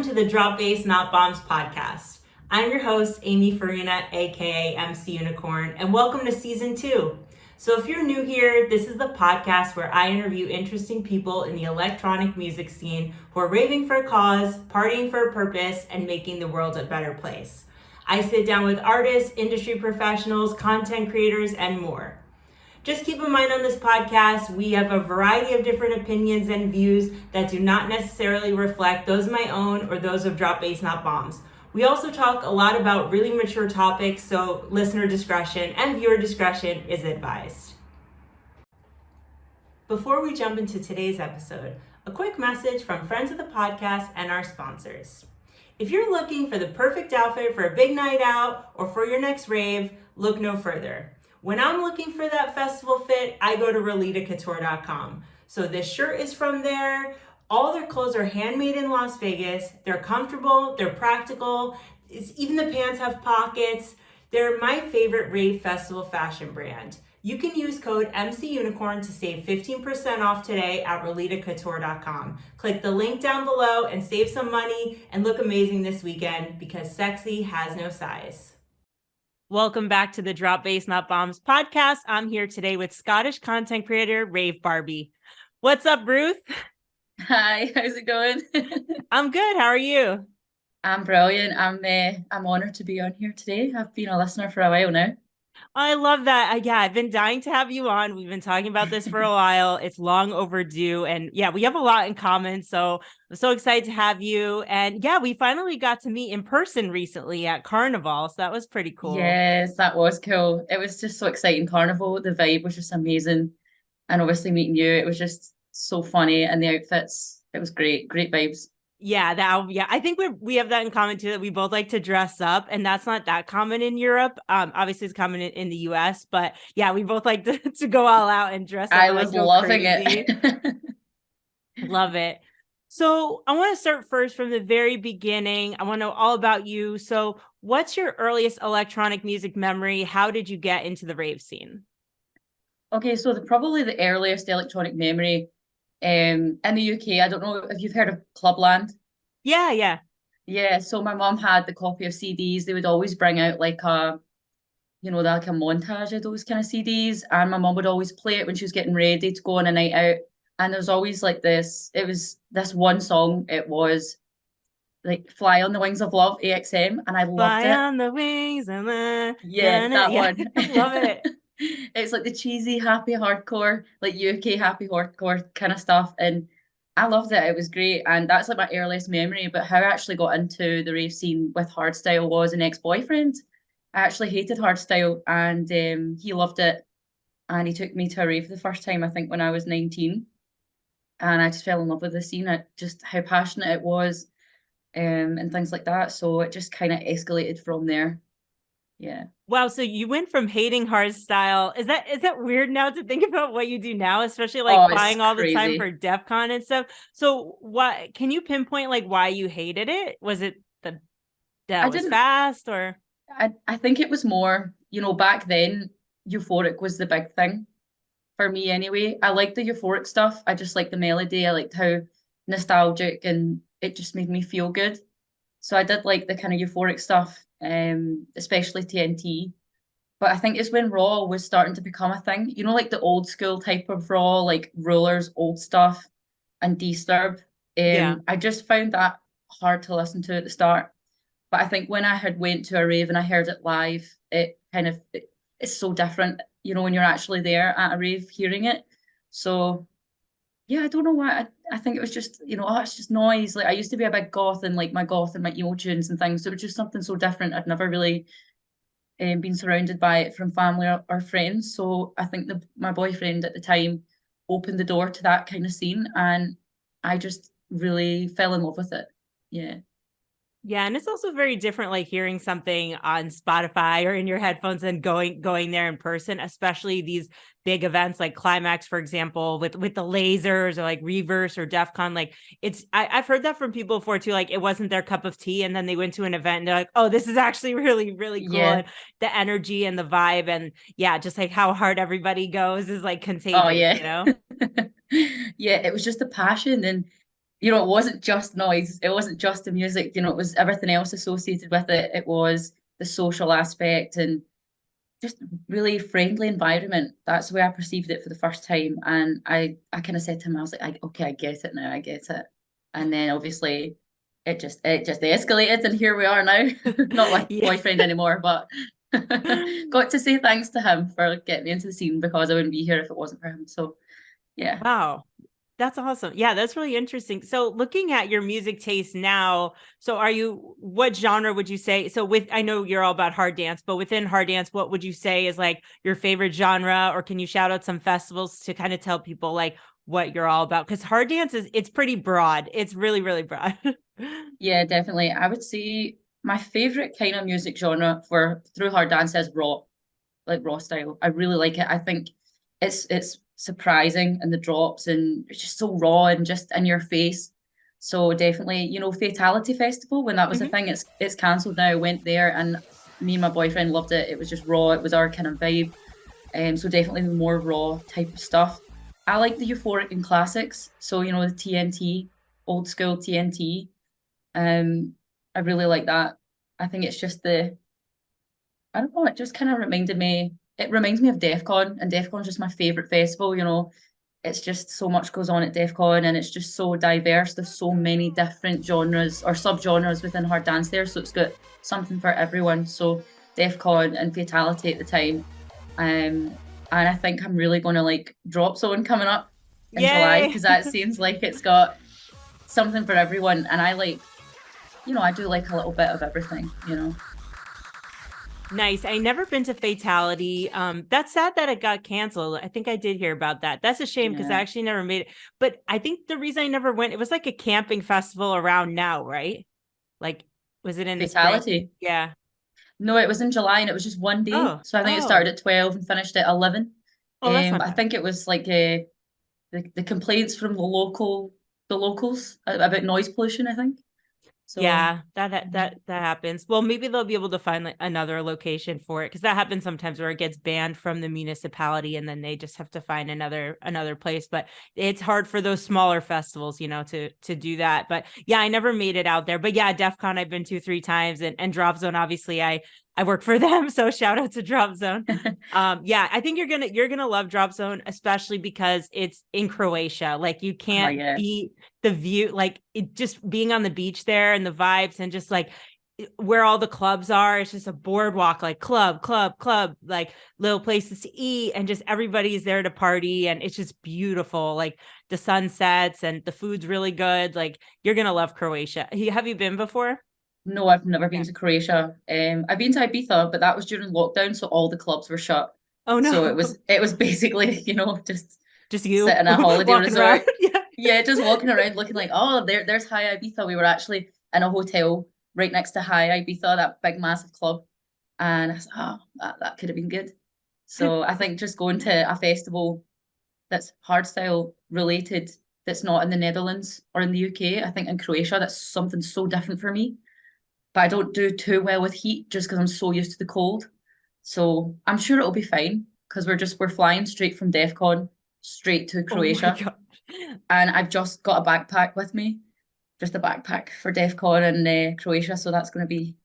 to the Drop Bass Not Bombs podcast. I'm your host, Amy Farina, aka MC Unicorn, and welcome to season 2. So if you're new here, this is the podcast where I interview interesting people in the electronic music scene who are raving for a cause, partying for a purpose, and making the world a better place. I sit down with artists, industry professionals, content creators, and more. Just keep in mind on this podcast, we have a variety of different opinions and views that do not necessarily reflect those of my own or those of Drop Bass Not Bombs. We also talk a lot about really mature topics, so listener discretion and viewer discretion is advised. Before we jump into today's episode, a quick message from friends of the podcast and our sponsors. If you're looking for the perfect outfit for a big night out or for your next rave, look no further. When I'm looking for that festival fit, I go to RolitaCouture.com. So this shirt is from there. All their clothes are handmade in Las Vegas. They're comfortable, they're practical. Even the pants have pockets. They're my favorite rave festival fashion brand. You can use code MCUnicorn to save 15% off today at RolitaCouture.com. Click the link down below and save some money and look amazing this weekend because sexy has no size. Welcome back to the Drop Bass Not Bombs podcast. I'm here today with Scottish content creator Rave Barbie. What's up, Ruth? Hi, how's it going? I'm good. How are you? I'm brilliant. I'm honored to be on here today. I've been a listener for a while now. I love that. Yeah, I've been dying to have you on. We've been talking about this for a while. It's long overdue. And yeah, we have a lot in common. So I'm so excited to have you. And yeah, we finally got to meet in person recently at Carnival. So that was pretty cool. Yes, that was cool. It was just so exciting. Carnival, the vibe was just amazing. And obviously meeting you, it was just so funny. And the outfits, it was great. Great vibes. Yeah, I think we have that in common too, that we both like to dress up, and that's not that common in Europe. Obviously it's common in the US, but yeah, we both like to go all out and dress up I and like was go loving crazy. it. Love it. So I want to start first from the very beginning. I want to know all about you. So what's your earliest electronic music memory? How did you get into the rave scene? Okay, so probably the earliest electronic memory in the UK, I don't know if you've heard of Clubland. Yeah. Yeah, so my mom had the copy of CDs. They would always bring out like like a montage of those kind of CDs. And my mom would always play it when she was getting ready to go on a night out. And there was always like it was this one song. It was like Fly on the Wings of Love, AXM, and I loved Fly it. on the wings and Yeah, that yeah, one. love it. It's like the cheesy, happy hardcore, like UK happy hardcore kind of stuff. And I loved it. It was great. And that's like my earliest memory. But how I actually got into the rave scene with hardstyle was an ex-boyfriend. I actually hated hardstyle and he loved it. And he took me to a rave the first time, I think, when I was 19. And I just fell in love with the scene, just how passionate it was, and things like that. So it just kind of escalated from there. Yeah. Wow, so you went from hating hardstyle. Is that weird now to think about what you do now, especially like Oh, it's buying all the time crazy. for DEF CON and stuff? So what can you pinpoint like why you hated it? Was it that I was didn't fast or I think it was more, back then, euphoric was the big thing for me anyway. I liked the euphoric stuff. I just liked the melody. I liked how nostalgic and it just made me feel good. So I did like the kind of euphoric stuff, especially TNT. But I think it's when Raw was starting to become a thing. Like the old school type of Raw, like Rulers, old stuff, and Disturb. yeah. I just found that hard to listen to at the start. But I think when I had went to a rave and I heard it live, it's so different, when you're actually there at a rave hearing it. So yeah, I don't know why. I think it was just, it's just noise. Like I used to be a big goth and like my goth and my emo tunes and things. So it was just something so different. I'd never really been surrounded by it from family or friends. So I think my boyfriend at the time opened the door to that kind of scene and I just really fell in love with it. Yeah. Yeah, and it's also very different like hearing something on Spotify or in your headphones and going there in person, especially these big events like Climax, for example, with the lasers or like Reverse or DEF CON. Like I've heard that from people before too, like it wasn't their cup of tea. And then they went to an event and they're like, oh, this is actually really, really cool. Yeah. And the energy and the vibe and yeah, just like how hard everybody goes is like Oh contagious, yeah. you know? Yeah, it was just the passion and it wasn't just noise. It wasn't just the music. It was everything else associated with it. It was the social aspect and just really friendly environment. That's the way I perceived it for the first time. And I kind of said to him, I was like, okay, I get it now. I get it. And then obviously it just escalated and here we are now. Not like Yeah. boyfriend anymore, but got to say thanks to him for getting me into the scene because I wouldn't be here if it wasn't for him. So yeah. Wow. That's awesome. Yeah, that's really interesting. So looking at your music taste now, so what genre would you say? So I know you're all about hard dance, but within hard dance, what would you say is like your favorite genre? Or can you shout out some festivals to kind of tell people like what you're all about? Because hard dance it's pretty broad. It's really, really broad. Yeah, definitely. I would say my favorite kind of music genre for through hard dance is raw, like raw style. I really like it. I think it's surprising and the drops and it's just so raw and just in your face. So definitely, Fatality Festival when that was a Mhm. thing, it's cancelled now. I went there and me and my boyfriend loved it. It was just raw. It was our kind of vibe. So definitely the more raw type of stuff. I like the euphoric and classics. So the TNT, old school TNT. I really like that. I think it's just I don't know, it just kind of it reminds me of DEF CON, and DEF CON's just my favorite festival. It's just so much goes on at DEF CON and it's just so diverse. There's so many different genres or sub-genres within hard dance there, so it's got something for everyone. So DEF CON and Fatality at the time. And I think I'm really going to like Drop Zone coming up in July Yay. because that seems like it's got something for everyone. And I do like a little bit of everything. Nice. I never been to Fatality. That's sad that it got canceled. I think I did hear about that. That's a shame because I Yeah. actually never made it. But I think the reason I never went, it was like a camping festival around now, right? Like, was it in the spring? Fatality. Yeah. No, it was in July and it was just one day. Oh, So I think it oh, started at 12 and finished at 11. oh, that's not I bad. think it was like the complaints from the locals about noise pollution, I think. So Yeah, that happens. Well, maybe they'll be able to find like another location for it because that happens sometimes where it gets banned from the municipality and then they just have to find another place. But it's hard for those smaller festivals, to do that. But yeah, I never made it out there. But yeah, DEF CON I've been to 3 times and Drop Zone, obviously I work for them. So shout out to Drop Zone. Yeah, I think you're gonna love Drop Zone, especially because it's in Croatia. Like you oh can't yeah. beat the view, like it just being on the beach there and the vibes and just like where all the clubs are. It's just a boardwalk, like club, like little places to eat, and just everybody's there to party, and it's just beautiful. Like the sunsets and the food's really good. Like you're gonna love Croatia. Have you been before? No, I've never been Yeah. to Croatia. I've been to Ibiza, but that was during lockdown, so all the clubs were shut. Oh So no, it was basically, just just sit you in a holiday walking around. resort. Yeah. Yeah, just walking around looking like, oh, there's High Ibiza. We were actually in a hotel right next to High Ibiza, that big massive club. And I was, oh, that could have been good. So I think just going to a festival that's hardstyle related, that's not in the Netherlands or in the UK, I think in Croatia, that's something so different for me. But I don't do too well with heat just because I'm so used to the cold. So I'm sure it'll be fine because we're flying straight from DEF CON straight to Oh my Croatia. god. And I've just got a backpack with me, just a backpack for DEF CON in Croatia. So that's going to be,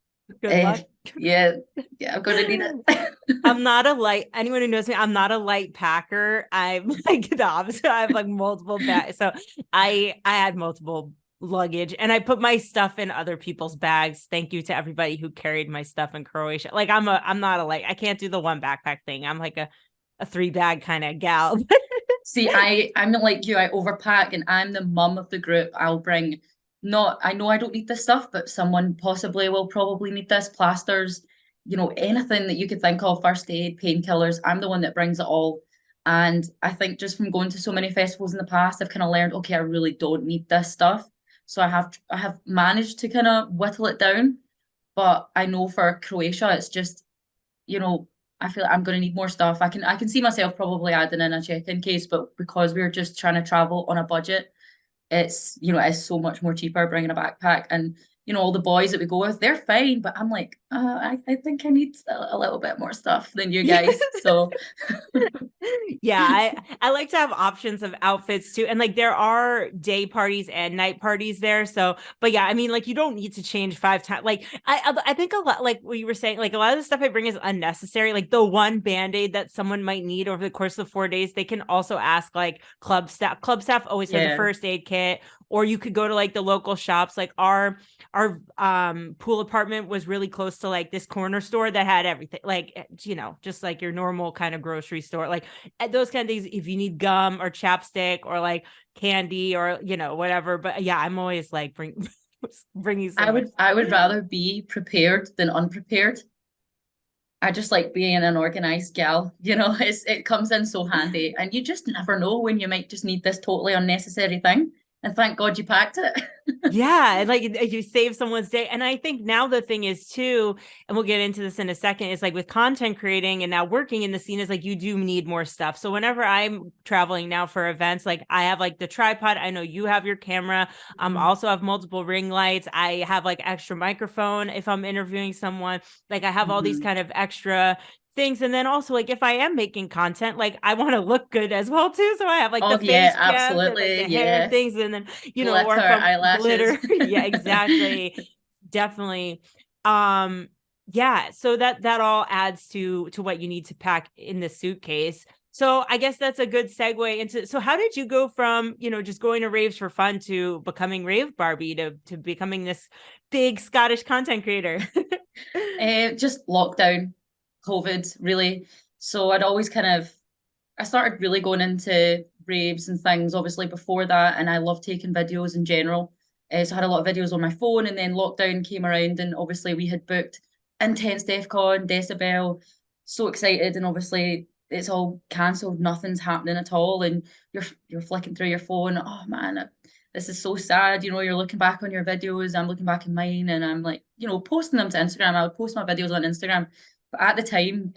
Good uh, luck. yeah, yeah, I'm going to need it. I'm not a light, anyone who knows me, I'm not a light packer. I'm like the opposite. I have like multiple bags. So I had multiple luggage and I put my stuff in other people's bags. Thank you to everybody who carried my stuff in Croatia. Like I'm not a light, I can't do the one backpack thing. I'm like a 3 bag kind of gal. See, I'm not like you. I overpack and I'm the mum of the group. I'll bring not, I know I don't need this stuff, but someone possibly will probably need this, plasters, anything that you could think of, first aid, painkillers. I'm the one that brings it all. And I think just from going to so many festivals in the past, I've kind of learned, okay, I really don't need this stuff. So I have managed to kind of whittle it down. But I know for Croatia, it's just you know, I feel like I'm going to need more stuff. I can see myself probably adding in a check-in case, but because we're just trying to travel on a budget, it's so much more cheaper bringing a backpack. And all the boys that we go with, they're fine, but I'm like, I think I need a little bit more stuff than you guys. So Yeah, I like to have options of outfits too. And like there are day parties and night parties there. So, but yeah, I mean like you don't need to change 5 times. Like I think a lot like what you were saying, like a lot of the stuff I bring is unnecessary. Like the one band-aid that someone might need over the course of 4 days, they can also ask like club staff. Club staff always has a yeah. first aid kit, or you could go to like the local shops. Like our pool apartment was really close to like this corner store that had everything, like just like your normal kind of grocery store, like those kind of things. If you need gum or chapstick or like candy or whatever. But yeah, I'm always like bringing so I much. would I would rather be prepared than unprepared. I just like being an organized gal, it comes in so handy. And you just never know when you might just need this totally unnecessary thing. And thank God you packed it. Yeah, and like you save someone's day. And I think now the thing is too, and we'll get into this in a second, is like with content creating and now working in the scene is like you do need more stuff. So whenever I'm traveling now for events, like I have like the tripod. I know you have your camera. Mhm. Also have multiple ring lights. I have like extra microphone if I'm interviewing someone. Like I have all these Mhm. kind of extra things. And then also like if I am making content, like I want to look good as well too. So I have like the Oh yeah, face gems and like absolutely. the hair Yeah. things, and then or Glitter, if I'm eyelashes. glitter. Yeah, exactly. Definitely. Um, yeah, so that all adds to what you need to pack in the suitcase. So I guess that's a good segue into, so how did you go from, just going to raves for fun to becoming Rave Barbie to becoming this big Scottish content creator? Just lockdown, COVID, really. So I started really going into raves and things, obviously, before that. And I love taking videos in general. So I had a lot of videos on my phone, and then lockdown came around, and obviously we had booked Intense DEFCON, Decibel, so excited, and obviously it's all cancelled, nothing's happening at all, and you're flicking through your phone. Oh man, this is so sad. You're looking back on your videos. I'm looking back in mine, and I'm like, posting them to Instagram. I would post my videos on Instagram, but at the time,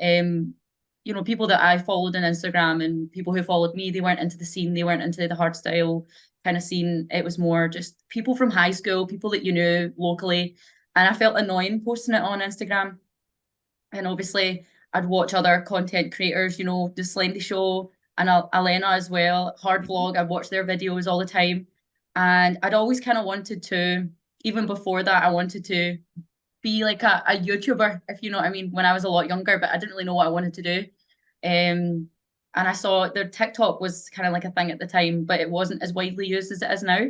people that I followed on Instagram and people who followed me, they weren't into the scene, they weren't into the hardstyle kind of scene. It was more just people from high school, people that you knew locally. And I felt annoying posting it on Instagram. And obviously, I'd watch other content creators, the Slendy Show and Alena as well, Hard Vlog. I'd watch their videos all the time. And I'd always kind of wanted to, even before that, I wanted to be like a YouTuber, if you know what I mean, when I was a lot younger, but I didn't really know what I wanted to do. And I saw their TikTok was kind of like a thing at the time, but it wasn't as widely used as it is now.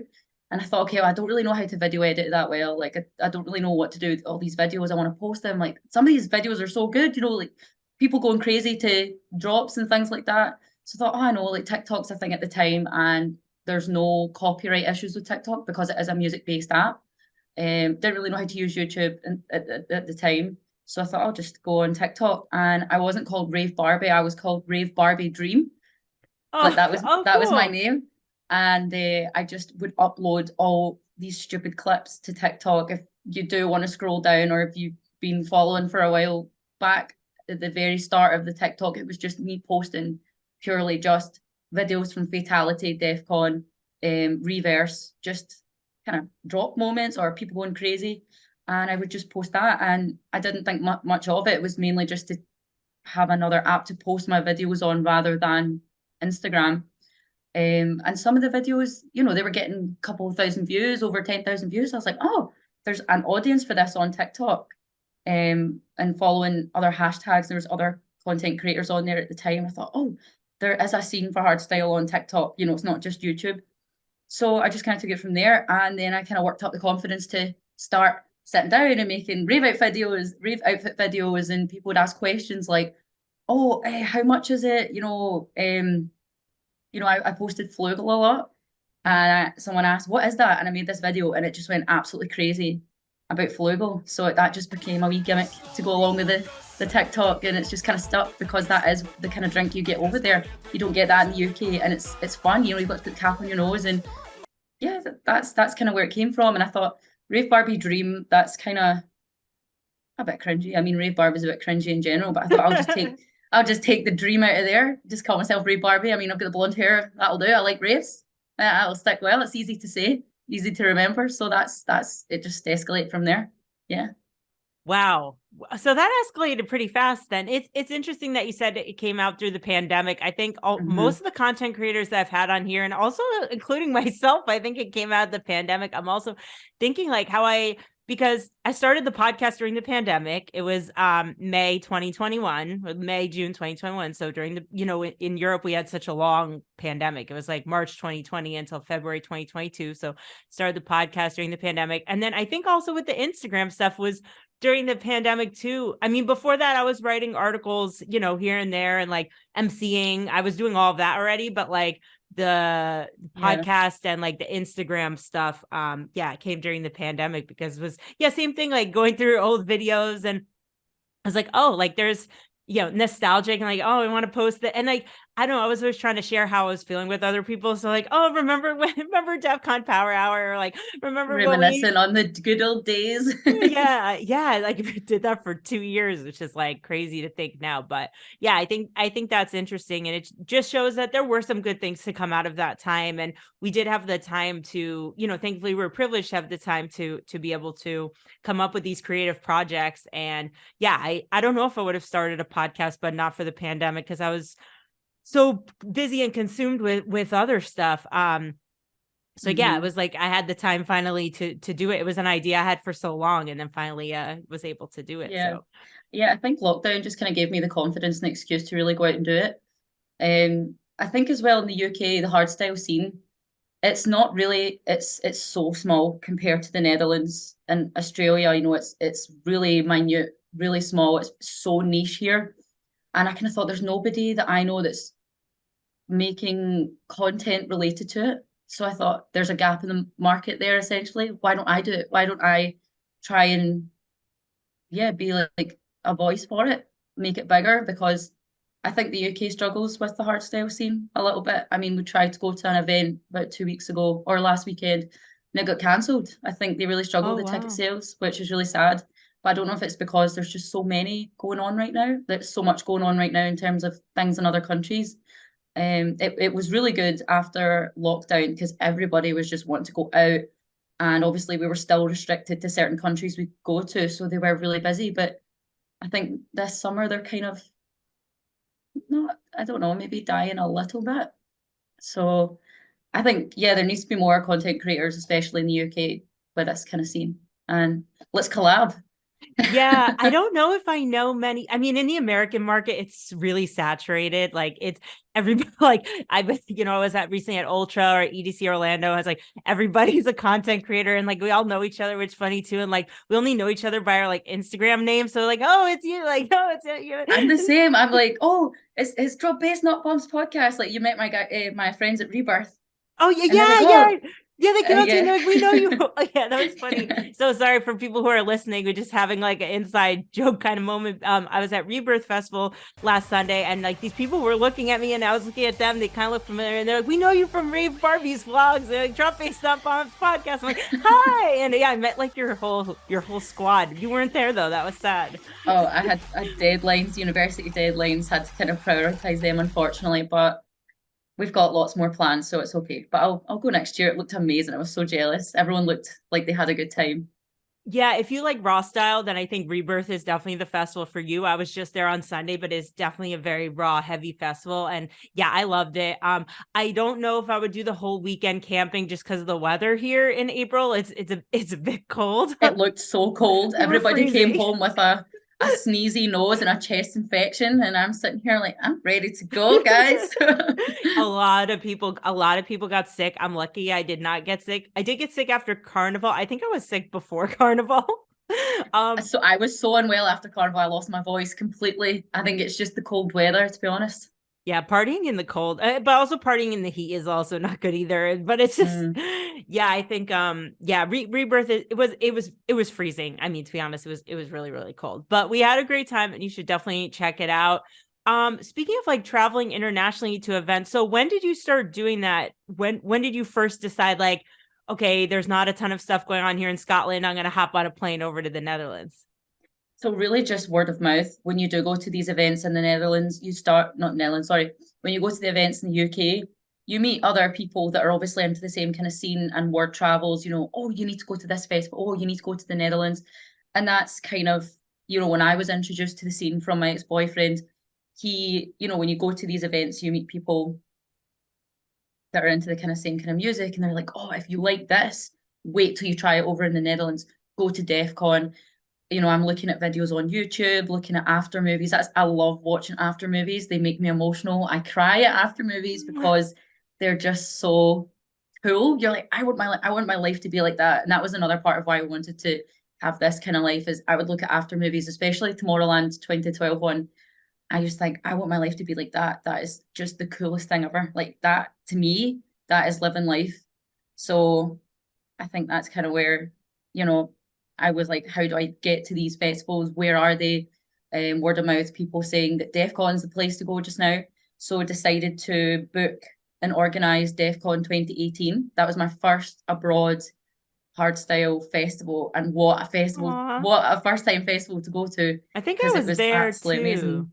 And I thought, okay, well, I don't really know how to video edit that well. Like, I don't really know what to do with all these videos. I want to post them. Like, some of these videos are so good, like people going crazy to drops and things like that. So I thought, oh, I know, like TikTok's a thing at the time, and there's no copyright issues with TikTok because it is a music-based app. Didn't really know how to use YouTube at the time. So I thought I'll just go on TikTok, and I wasn't called Rave Barbie. I was called Rave Barbie Dream. Like Oh, oh, that was my cool. name, and I just would upload all these stupid clips to TikTok. If you do want to scroll down, or if you've been following for a while back at the very start of the TikTok, it was just me posting purely just videos from Fatality, DEFCON, Reverse, just kind of drop moments or people going crazy. And I would just post that. And I didn't think much of it. It was mainly just to have another app to post my videos on rather than Instagram. And some of the videos, they were getting a couple of thousand views, over 10,000 views. I was like, oh, there's an audience for this on TikTok. And following other hashtags, there was other content creators on there at the time. I thought, oh, there is a scene for hardstyle on TikTok. It's not just YouTube. So I just kind of took it from there. And then I kind of worked up the confidence to start sitting down and making rave outfit videos. And people would ask questions like, oh, how much is it? I posted Flugel a lot. And someone asked, what is that? And I made this video, and it just went absolutely crazy about Flugel. So that just became a wee gimmick to go along with the TikTok, and it's just kind of stuck because that is the kind of drink you get over there. You don't get that in the UK, and it's fun. You've got to put the cap on your nose, and yeah, that's kind of where it came from. And I thought Rave Barbie Dream, that's kind of a bit cringy. I mean, Rave Barbie's a bit cringy in general, but I thought I'll just take the dream out of there. Just call myself Rave Barbie. I mean, I've got the blonde hair. That'll do. I like raves. That'll stick well. It's easy to say. easy to remember. So that's it. Just escalate from there. Yeah. Wow. So that escalated pretty fast then. It's interesting that you said it came out through the pandemic. I think most of the content creators that I've had on here, and also including myself, I think it came out of the pandemic. I'm also thinking like because I started the podcast during the pandemic. It was May 2021, May, June 2021. So during the, in Europe, we had such a long pandemic. It was like March 2020 until February 2022. So started the podcast during the pandemic. And then I think also with the Instagram stuff was during the pandemic too. I mean, before that, I was writing articles, here and there and like emceeing. I was doing all of that already, but like the podcast and like the Instagram stuff, it came during the pandemic because it was, same thing, like going through old videos and I was like, oh, like there's, nostalgic and like, oh, I want to post it. And like, I don't know, I was always trying to share how I was feeling with other people. So like, oh, remember DEF CON Power Hour, or like, remember when we Reminiscing on the good old days. yeah, like we did that for 2 years, which is like crazy to think now. But yeah, I think that's interesting, and it just shows that there were some good things to come out of that time, and we did have the time to, thankfully we were privileged to have the time to be able to come up with these creative projects. And yeah, I don't know if I would have started a podcast, but not for the pandemic, because I was so busy and consumed with other stuff. So yeah, it was like I had the time finally to do it. It was an idea I had for so long, and then finally was able to do it. Yeah. So Yeah, I think lockdown just kind of gave me the confidence and excuse to really go out and do it. I think as well in the UK, the hardstyle scene, it's not really, it's so small compared to the Netherlands and Australia. It's really minute, really small. It's so niche here. And I kind of thought there's nobody that I know that's making content related to it. So I thought there's a gap in the market there essentially. Why don't I do it? Why don't I try and be like a voice for it, make it bigger? Because I think the UK struggles with the hardstyle scene a little bit. I mean, we tried to go to an event about 2 weeks ago or last weekend and it got cancelled. I think they really struggled oh with ticket wow. sales, which is really sad. But I don't know if it's because there's just so many going on right now. There's so much going on right now in terms of things in other countries. It was really good after lockdown because everybody was just wanting to go out. And obviously we were still restricted to certain countries we go to. So they were really busy. But I think this summer they're kind of not, I don't know, maybe dying a little bit. So I think, yeah, there needs to be more content creators, especially in the UK, with this kind of scene. And let's collab. Yeah, I don't know if I know many. I mean, in the American market, it's really saturated. Like it's everybody. Like I was at recently at Ultra or EDC Orlando. I was like, everybody's a content creator, and like we all know each other, which is funny too. And like we only know each other by our like Instagram names. So like, oh, it's you. Like, oh, it's I'm the you. same. I'm like, oh, it's Drop Bass Not Bombs podcast. Like you met my guy, my friends at Rebirth, Oh yeah, and they're like, yeah, oh, yeah. Yeah, they came up to me and yeah. they're like, we know you. Oh, yeah, that was funny. So sorry for people who are listening. We're just having like an inside joke kind of moment. I was at Rebirth Festival last Sunday, and like these people were looking at me, and I was looking at them. They kind of looked familiar, and they're like, "We know you from Rave Barbie's vlogs." They're like, "Drop Face Up on podcast." I'm like, "Hi," and yeah, I met like your whole squad. You weren't there though. That was sad. Oh, I had deadlines, university deadlines, had to kind of prioritize them, unfortunately, but we've got lots more plans, so it's okay. But I'll go next year. It looked amazing. I was so jealous. Everyone looked like they had a good time. Yeah, if you like raw style, then I think Rebirth is definitely the festival for you. I was just there on Sunday, but it's definitely a very raw, heavy festival. And yeah, I loved it. I don't know if I would do the whole weekend camping just because of the weather here in April. It's a bit cold. It looked so cold. We were Everybody came freezing. home with a sneezy nose and a chest infection, and I'm sitting here like, I'm ready to go, guys. A lot of people got sick. I'm lucky I did not get sick. I did get sick after Carnival. I think I was sick before Carnival. um So I was so unwell after Carnival. I lost my voice completely. I think it's just the cold weather, to be honest. Yeah, partying in the cold, but also partying in the heat is also not good either. But it's just, Mm. yeah, I think, yeah, Rebirth. It was freezing. I mean, to be honest, it was really really cold. But we had a great time, and you should definitely check it out. Speaking of like traveling internationally to events, so when did you start doing that? When did you first decide like, okay, there's not a ton of stuff going on here in Scotland. I'm gonna hop on a plane over to the Netherlands. So really just word of mouth. When you do go to these events in the Netherlands, you start, not Netherlands, sorry. When you go to the events in the UK, you meet other people that are obviously into the same kind of scene, and word travels, oh, you need to go to this festival, oh, you need to go to the Netherlands. And that's kind of, when I was introduced to the scene from my ex-boyfriend, when you go to these events, you meet people that are into the kind of same kind of music, and they're like, oh, if you like this, wait till you try it over in the Netherlands, go to DEF CON. I'm looking at videos on YouTube, looking at after movies. I love watching after movies. They make me emotional. I cry at after movies because they're just so cool. You're like, I want my life to be like that. And that was another part of why I wanted to have this kind of life, is I would look at after movies, especially Tomorrowland 2012 one. I just think I want my life to be like that. That is just the coolest thing ever. Like that, to me, that is living life. So I think that's kind of where, you know, I was like, how do I get to these festivals? Where are they? Word of mouth, people saying that DEF CON's the place to go just now. So I decided to book and organise DEF CON 2018. That was my first abroad hardstyle festival. And Aw. what a first time festival to go to, I think I because it was was there absolutely too. amazing.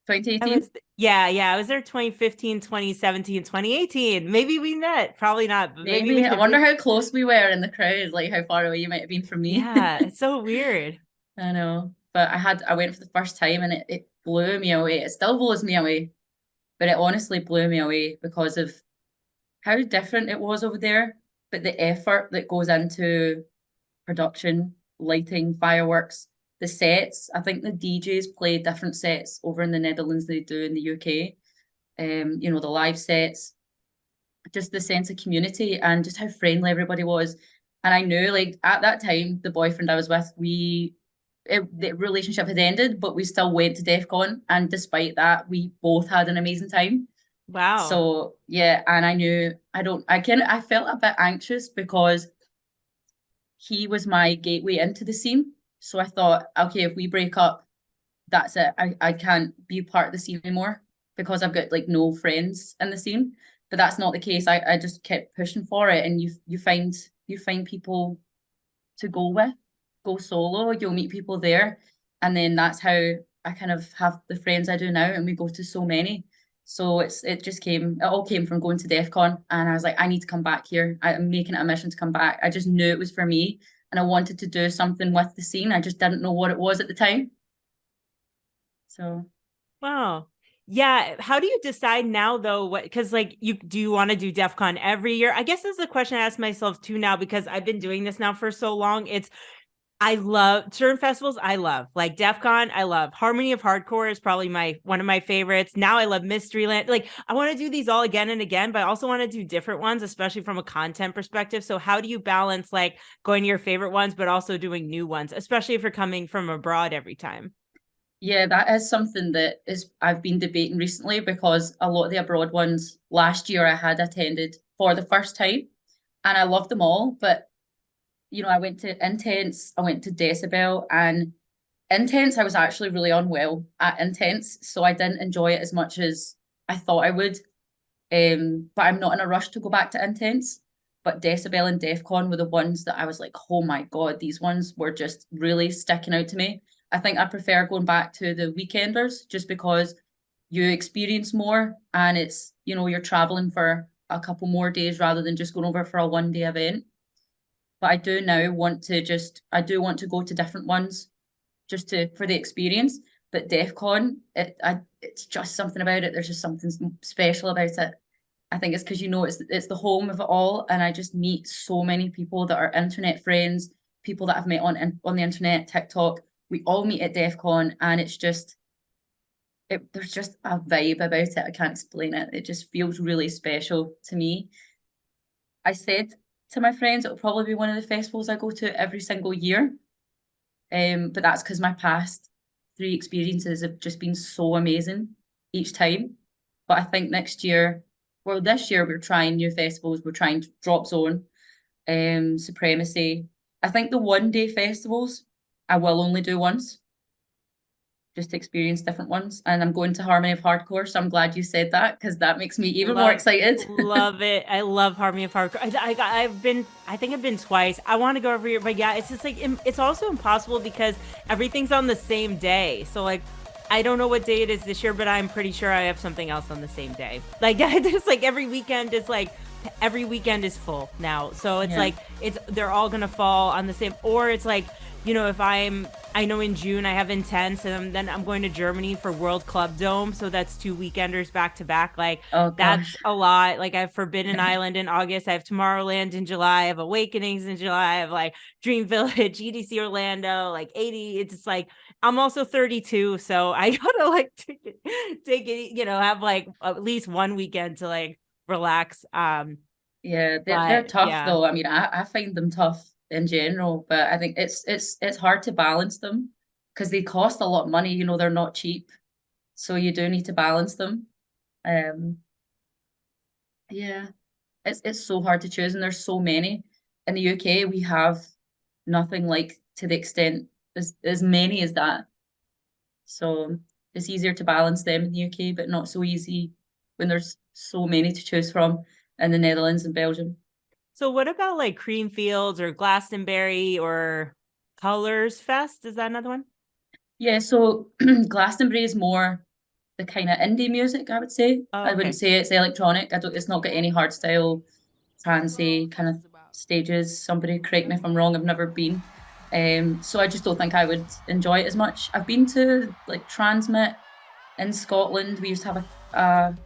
2018? Yeah, I was there 2015, 2017, 2018. Maybe we met, probably not, but maybe we Maybe. I did. wonder how close we were in the crowd, like how far away you might have been from me. Yeah, it's so weird. I know. But I went for the first time, and it blew me away. It still blows me away, but it honestly blew me away because of how different it was over there. But the effort that goes into production, lighting, fireworks, the sets. I think the DJs play different sets over in the Netherlands than they do in the UK. The live sets, just the sense of community and just how friendly everybody was. And I knew, like, at that time, the boyfriend I was with, the relationship had ended, but we still went to DEF CON. And despite that, we both had an amazing time. Wow. So yeah, and I knew I felt a bit anxious because he was my gateway into the scene. So I thought, okay, if we break up, that's it. I can't be part of the scene anymore because I've got like no friends in the scene. But that's not the case. I just kept pushing for it, and you find people to go with, go solo. You'll meet people there, and then that's how I kind of have the friends I do now, and we go to so many. So it all came from going to DEF CON, and I was like, I need to come back here. I'm making it a mission to come back. I just knew it was for me, and I wanted to do something with the scene. I just didn't know what it was at the time. So Wow. Yeah. How do you decide now though? What, because like you want to do DEF CON every year? I guess that's the question I ask myself too now, because I've been doing this now for so long. I love certain festivals. I love like DEF CON. I love Harmony of Hardcore is probably one of my favorites. Now I love Mysteryland. Like I want to do these all again and again, but I also want to do different ones, especially from a content perspective. So how do you balance like going to your favorite ones, but also doing new ones, especially if you're coming from abroad every time? yeah, that is something that is I've been debating recently, because a lot of the abroad ones last year I had attended for the first time, and I loved them all. But I went to Intense, I went to Decibel, and Intense I was actually really unwell at Intense, so I didn't enjoy it as much as I thought I would. But I'm not in a rush to go back to Intense. But Decibel and Defcon were the ones that I was like, oh my God, these ones were just really sticking out to me. I think I prefer going back to the weekenders just because you experience more, and you're traveling for a couple more days rather than just going over for a 1 day event. But I do now I do want to go to different ones just for the experience. But DEF CON, it's just something about it. There's just something special about it. I think it's because it's the home of it all, and I just meet so many people that are internet friends, people that I've met on the internet, TikTok. We all meet at DEF CON, and there's just a vibe about it. I can't explain it. It just feels really special to me. I said to my friends it'll probably be one of the festivals I go to every single year. But that's because my past three experiences have just been so amazing each time. But I think this year we're trying new festivals. We're trying Drop Zone, Supremacy. I think the 1 day festivals I will only do once, just to experience different ones. And I'm going to Harmony of Hardcore, so I'm glad you said that because that makes me even more excited. Love it. I love Harmony of Hardcore. I think I've been twice. I want to go every year, but yeah, it's just like it's also impossible because everything's on the same day. So like I don't know what day it is this year, but I'm pretty sure I have something else on the same day. Like there's like every weekend is full now. So it's Yeah. like they're all gonna fall on the same, or it's like, if I know in June I have Intense, and then I'm going to Germany for World Club Dome, so that's 2 weekenders back to back. Like Oh that's gosh. a lot. Like I have Forbidden Island in August, I have Tomorrowland in July, I have Awakenings in July, I have like Dream Village, EDC Orlando, like 80. It's just like I'm also 32, so I gotta like take it, have like at least one weekend to like relax. Yeah, they're But tough yeah. though. I mean, I find them tough in general, but I think it's hard to balance them because they cost a lot of money. They're not cheap, so you do need to balance them. Um, yeah, it's so hard to choose, and there's so many. In the UK, we have nothing like to the extent as many as that. So it's easier to balance them in the UK, but not so easy when there's so many to choose from in the Netherlands and Belgium. So what about like Creamfields or Glastonbury or Colors Fest? Is that another one? Yeah, so Glastonbury is more the kind of indie music, I would say. Oh, I wouldn't okay. say it's electronic. It's not got any hard style, fancy kind of stages. Somebody correct me if I'm wrong, I've never been. So I just don't think I would enjoy it as much. I've been to like Transmit in Scotland. We used to have a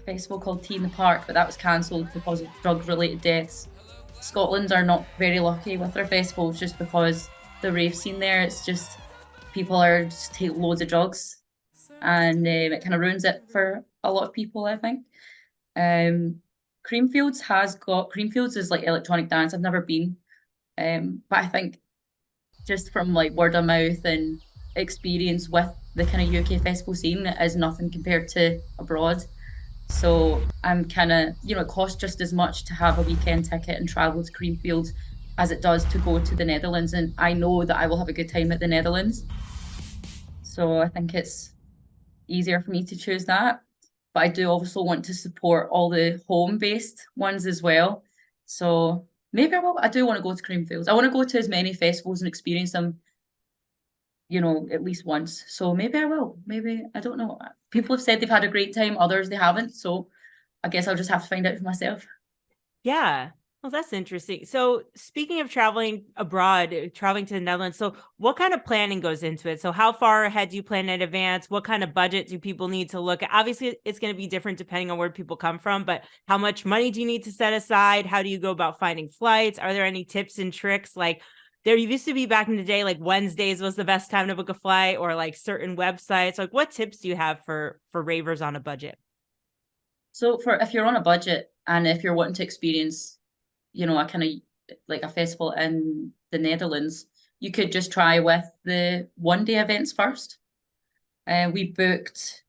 festival called Tea in the Park, but that was cancelled because of drug-related deaths. Scotland are not very lucky with their festivals just because the rave scene there, it's just people are just take loads of drugs and it kind of ruins it for a lot of people, I think. Um, Creamfields is like electronic dance. I've never been, but I think just from like word of mouth and experience with the kind of UK festival scene, it is nothing compared to abroad. So I'm kind of, it costs just as much to have a weekend ticket and travel to Creamfields as it does to go to the Netherlands. And I know that I will have a good time at the Netherlands. So I think it's easier for me to choose that. But I do also want to support all the home-based ones as well. So maybe I will. I do want to go to Creamfields. I want to go to as many festivals and experience them, at least once. So maybe I will. Maybe I don't know. People have said they've had a great time, others they haven't. So I guess I'll just have to find out for myself. Yeah. Well, that's interesting. So, speaking of traveling abroad, traveling to the Netherlands, so what kind of planning goes into it? So, how far ahead do you plan in advance? What kind of budget do people need to look at? Obviously, it's going to be different depending on where people come from, but how much money do you need to set aside? How do you go about finding flights? Are there any tips and tricks? Like, there used to be back in the day, like Wednesdays was the best time to book a flight, or like certain websites. Like, what tips do you have for ravers on a budget? So for if you're on a budget and if you're wanting to experience, a kind of like a festival in the Netherlands, you could just try with the 1 day events first. We booked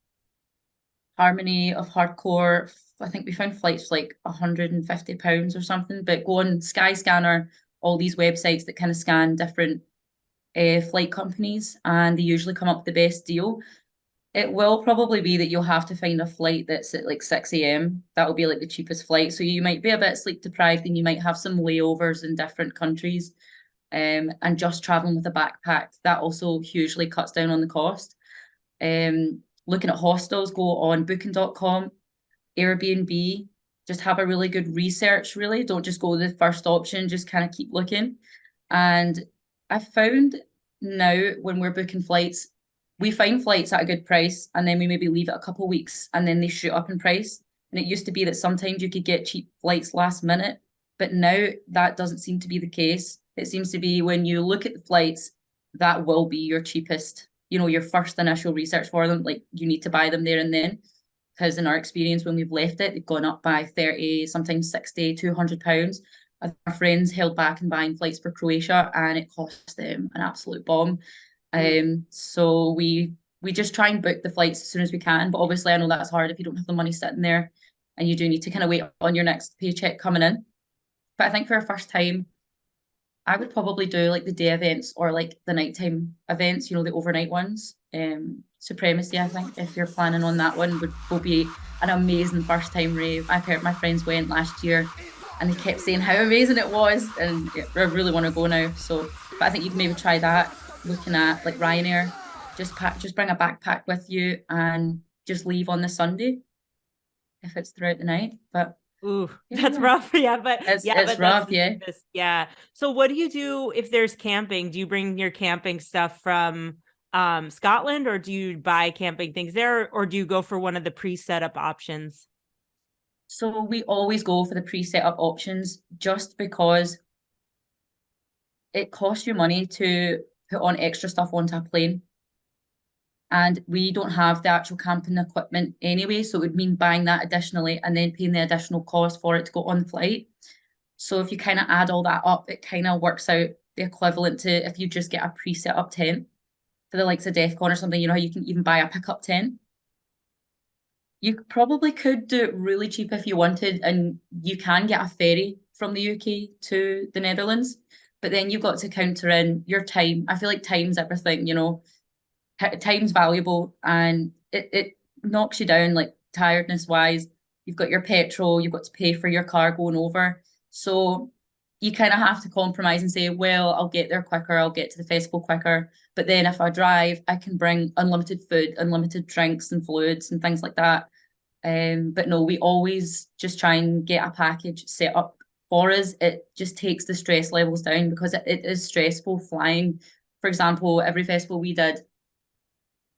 Harmony of Hardcore. I think we found flights like £150 or something, but go on Skyscanner, all these websites that kind of scan different flight companies, and they usually come up with the best deal. It will probably be that you'll have to find a flight that's at like 6 a.m. That'll be like the cheapest flight. So you might be a bit sleep deprived and you might have some layovers in different countries. And just traveling with a backpack, that also hugely cuts down on the cost. Looking at hostels, go on booking.com, Airbnb, just have a really good research, really. Don't just go the first option, just kind of keep looking. And I found now when we're booking flights, we find flights at a good price and then we maybe leave it a couple of weeks and then they shoot up in price. And it used to be that sometimes you could get cheap flights last minute, but now that doesn't seem to be the case. It seems to be when you look at the flights, that will be your cheapest, your first initial research for them. Like you need to buy them there and then. Because in our experience, when we've left it, they've gone up by 30, sometimes 60, £200. Our friends held back in buying flights for Croatia and it cost them an absolute bomb. So we just try and book the flights as soon as we can. But obviously I know that's hard if you don't have the money sitting there and you do need to kind of wait on your next paycheck coming in. But I think for a first time, I would probably do like the day events or like the nighttime events, the overnight ones. Supremacy, I think, if you're planning on that one, will be an amazing first time rave. I've heard my friends went last year and they kept saying how amazing it was, and yeah, I really want to go now. So, but I think you can maybe try that, looking at like Ryanair, just bring a backpack with you and just leave on the Sunday if it's throughout the night. But Ooh, that's yeah, rough. it's But that's rough, the yeah. safest. Yeah. So what do you do if there's camping? Do you bring your camping stuff from Scotland, or do you buy camping things there, or do you go for one of the pre-set up options? So we always go for the pre-set up options just because it costs you money to put on extra stuff onto a plane. And we don't have the actual camping equipment anyway. So it would mean buying that additionally and then paying the additional cost for it to go on the flight. So if you kind of add all that up, it kind of works out the equivalent to if you just get a pre-set up tent for the likes of DEF CON or something, you know how you can even buy a pickup tent. You probably could do it really cheap if you wanted, and you can get a ferry from the UK to the Netherlands. But then you've got to counter in your time. I feel like time's everything, you know. Time's valuable and it knocks you down like tiredness wise. You've got your petrol, you've got to pay for your car going over. So you kind of have to compromise and say, well, I'll get there quicker, I'll get to the festival quicker. But then if I drive, I can bring unlimited food, unlimited drinks and fluids and things like that. But no, we always just try and get a package set up for us. It just takes the stress levels down because it is stressful flying. For example, every festival we did,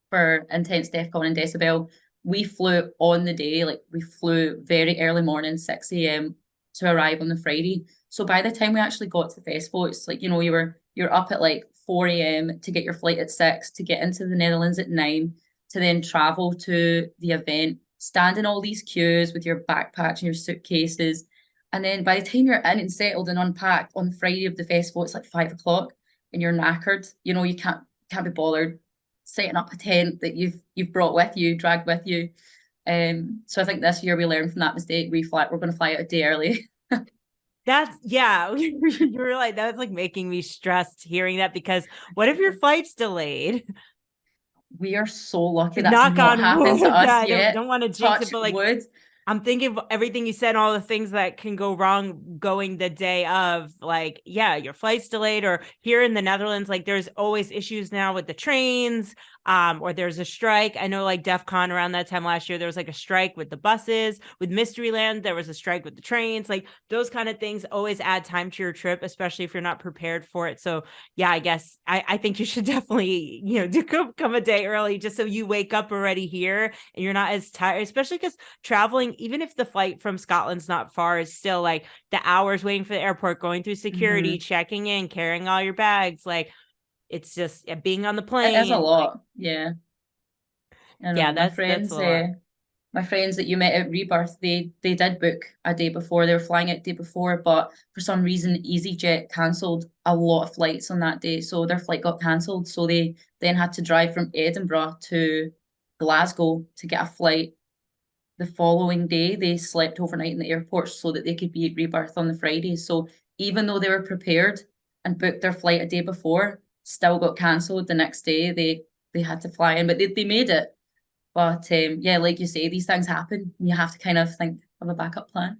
for Intense DEF CON and Decibel, we flew on the day, like we flew very early morning, 6 a.m. to arrive on the Friday. So by the time we actually got to the festival, it's like, you know, you're up at like 4 a.m. to get your flight at 6, to get into the Netherlands at 9, to then travel to the event, stand in all these queues with your backpacks and your suitcases. And then by the time you're in and settled and unpacked on the Friday of the festival, it's like 5 o'clock and you're knackered. You know, you can't be bothered setting up a tent that you've brought with you, dragged with you. So I think this year we learned from that mistake. We're going to fly out a day early. That's yeah, you were like that was like making me stressed hearing that because what if your flight's delayed? We are so lucky that's Knock not on happened to wood. us I don't, yet. don't want to jinx it, Touch but like wood. I'm thinking of everything you said, all the things that can go wrong going the day of, like, yeah, your flight's delayed, or here in the Netherlands, like there's always issues now with the trains, or there's a strike. I know like DEF CON around that time last year, there was like a strike with the buses, with Mysteryland, there was a strike with the trains, like those kind of things always add time to your trip, especially if you're not prepared for it. So yeah, I guess I think you should definitely, do come a day early just so you wake up already here and you're not as tired, especially because traveling, even if the flight from Scotland's not far, is still like the hours waiting for the airport, going through security, Mm-hmm. checking in, carrying all your bags. Like it's just being on the It is a plane. Like, lot. Yeah. I yeah, know. that's a lot. My friends that you met at Rebirth, they did book a day before. They were flying out the day before, but for some reason EasyJet cancelled a lot of flights on that day. So their flight got cancelled. So they then had to drive from Edinburgh to Glasgow to get a flight the following day. They slept overnight in the airport so that they could be at Rebirth on the Friday. So even though they were prepared and booked their flight a day before, still got cancelled the next day. They had to fly in, but they made it. But yeah, like you say, these things happen. And you have to kind of think of a backup plan.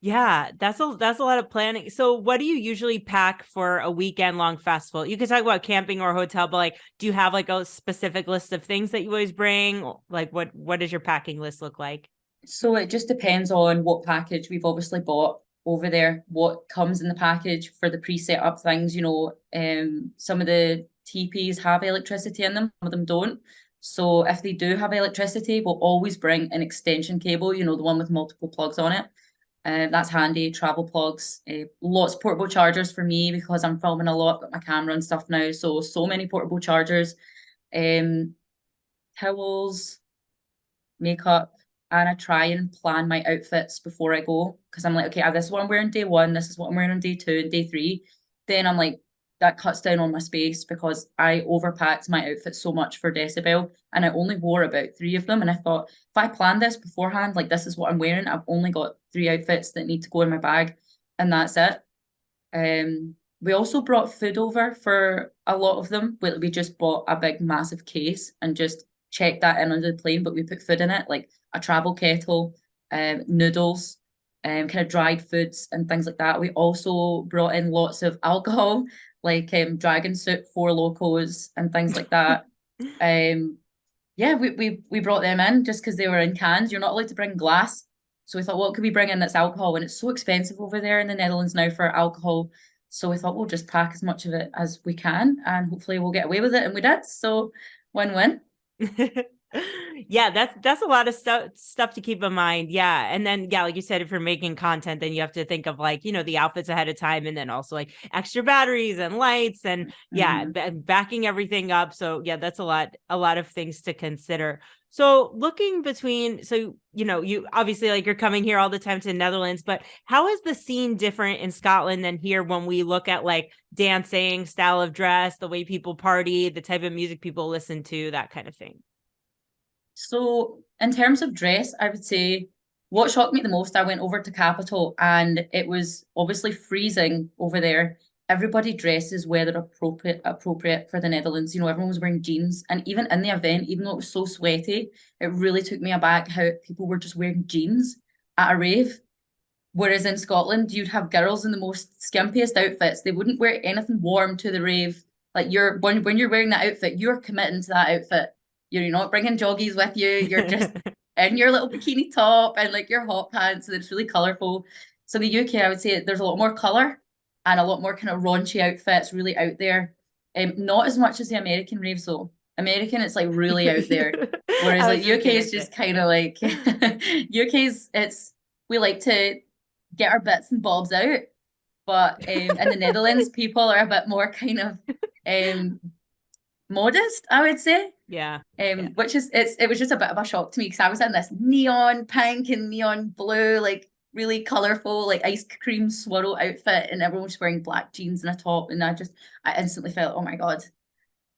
Yeah, that's a lot of planning. So what do you usually pack for a weekend long festival? You can talk about camping or hotel, but like do you have like a specific list of things that you always bring? Like what does your packing list look like? So it just depends on what package we've obviously bought over there, what comes in the package for the pre-set up things. You know, some of the teepees have electricity in them, some of them don't. So if they do have electricity, we'll always bring an extension cable, you know, the one with multiple plugs on it. That's handy. Travel plugs, lots of portable chargers for me because I'm filming a lot, got my camera and stuff now. So many portable chargers, um, towels, makeup, and I try and plan my outfits before I go because I'm like, okay, this is what I'm wearing day one, this is what I'm wearing on day two and day three. Then I'm like, that cuts down on my space because I overpacked my outfit so much for Decibel and I only wore about three of them. And I thought, if I plan this beforehand, like this is what I'm wearing, I've only got three outfits that need to go in my bag, and that's it. We also brought food over for a lot of them. We just bought a big massive case and just checked that in under the plane, but we put food in it, like a travel kettle, noodles, kind of dried foods and things like that. We also brought in lots of alcohol, like dragon soup, four locos, and things like that. Yeah, we brought them in just because they were in cans. You're not allowed to bring glass. So we thought, what could we bring in that's alcohol? And it's so expensive over there in the Netherlands now for alcohol. So we thought we'll just pack as much of it as we can and hopefully we'll get away with it. And we did. So win-win. Yeah, that's a lot of stuff to keep in mind. Yeah. And then yeah, like you said, if you're making content, then you have to think of like, the outfits ahead of time, and then also like extra batteries and lights, and yeah, backing everything up. So yeah, that's a lot of things to consider. So looking between, so you obviously, like, you're coming here all the time to the Netherlands, but how is the scene different in Scotland than here when we look at like dancing, style of dress, the way people party, the type of music people listen to, that kind of thing? So in terms of dress, I would say what shocked me the most, I went over to Capital and it was obviously freezing over there. Everybody dresses weather appropriate for the Netherlands. Everyone was wearing jeans. And even in the event, even though it was so sweaty, it really took me aback how people were just wearing jeans at a rave. Whereas in Scotland, you'd have girls in the most skimpiest outfits. They wouldn't wear anything warm to the rave. Like when you're wearing that outfit, you're committing to that outfit. You're not bringing joggies with you. You're just in your little bikini top and like your hot pants, and it's really colourful. So in the UK, I would say there's a lot more colour and a lot more kind of raunchy outfits, really out there. Not as much as the American raves though. American, it's like really out there. Whereas I was like just UK gonna is say. just kind of like UK's we like to get our bits and bobs out. But in the Netherlands, people are a bit more kind of um, modest, I would say. Yeah. Yeah. Which is it was just a bit of a shock to me because I was in this neon pink and neon blue, like really colourful, like ice cream swirl outfit, and everyone was wearing black jeans and a top, and I instantly felt, oh my God,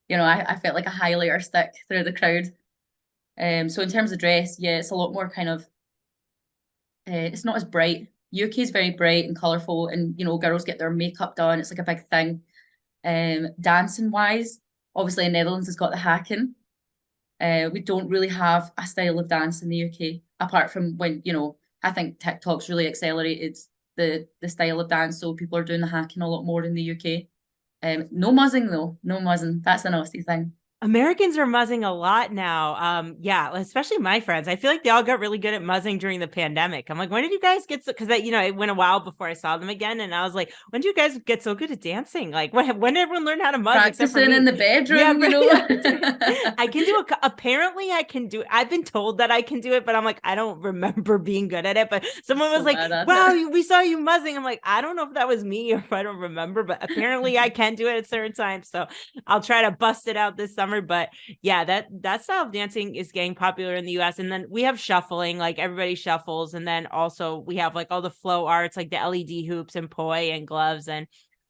I felt like a highlighter stick through the crowd. So in terms of dress, yeah, it's a lot more kind of it's not as bright. UK is very bright and colourful, and girls get their makeup done. It's like a big thing. Dancing wise, obviously in Netherlands has got the hacking. We don't really have a style of dance in the UK, apart from when, I think TikTok's really accelerated the style of dance, so people are doing the hacking a lot more in the UK. No muzzing though, no muzzing. That's an Aussie thing. Americans are muzzing a lot now. Yeah, especially my friends. I feel like they all got really good at muzzing during the pandemic. I'm like, when did you guys get so? Because it went a while before I saw them again, and I was like, when did you guys get so good at dancing? Like, when did everyone learn how to muzz except for Practicing in me? the Yeah, bedroom, I can do it. Apparently, I can do it. I've been told that I can do it, but I'm like, I don't remember being good at it. But someone was So like, bad at "Wow, it. we saw you muzzing." I'm like, I don't know if that was me or if I don't remember, but apparently, I can do it at certain times. So I'll try to bust it out this summer. But yeah, that style of dancing is getting popular in the US. And then we have shuffling, like everybody shuffles. And then also we have like all the flow arts, like the LED hoops and poi and gloves and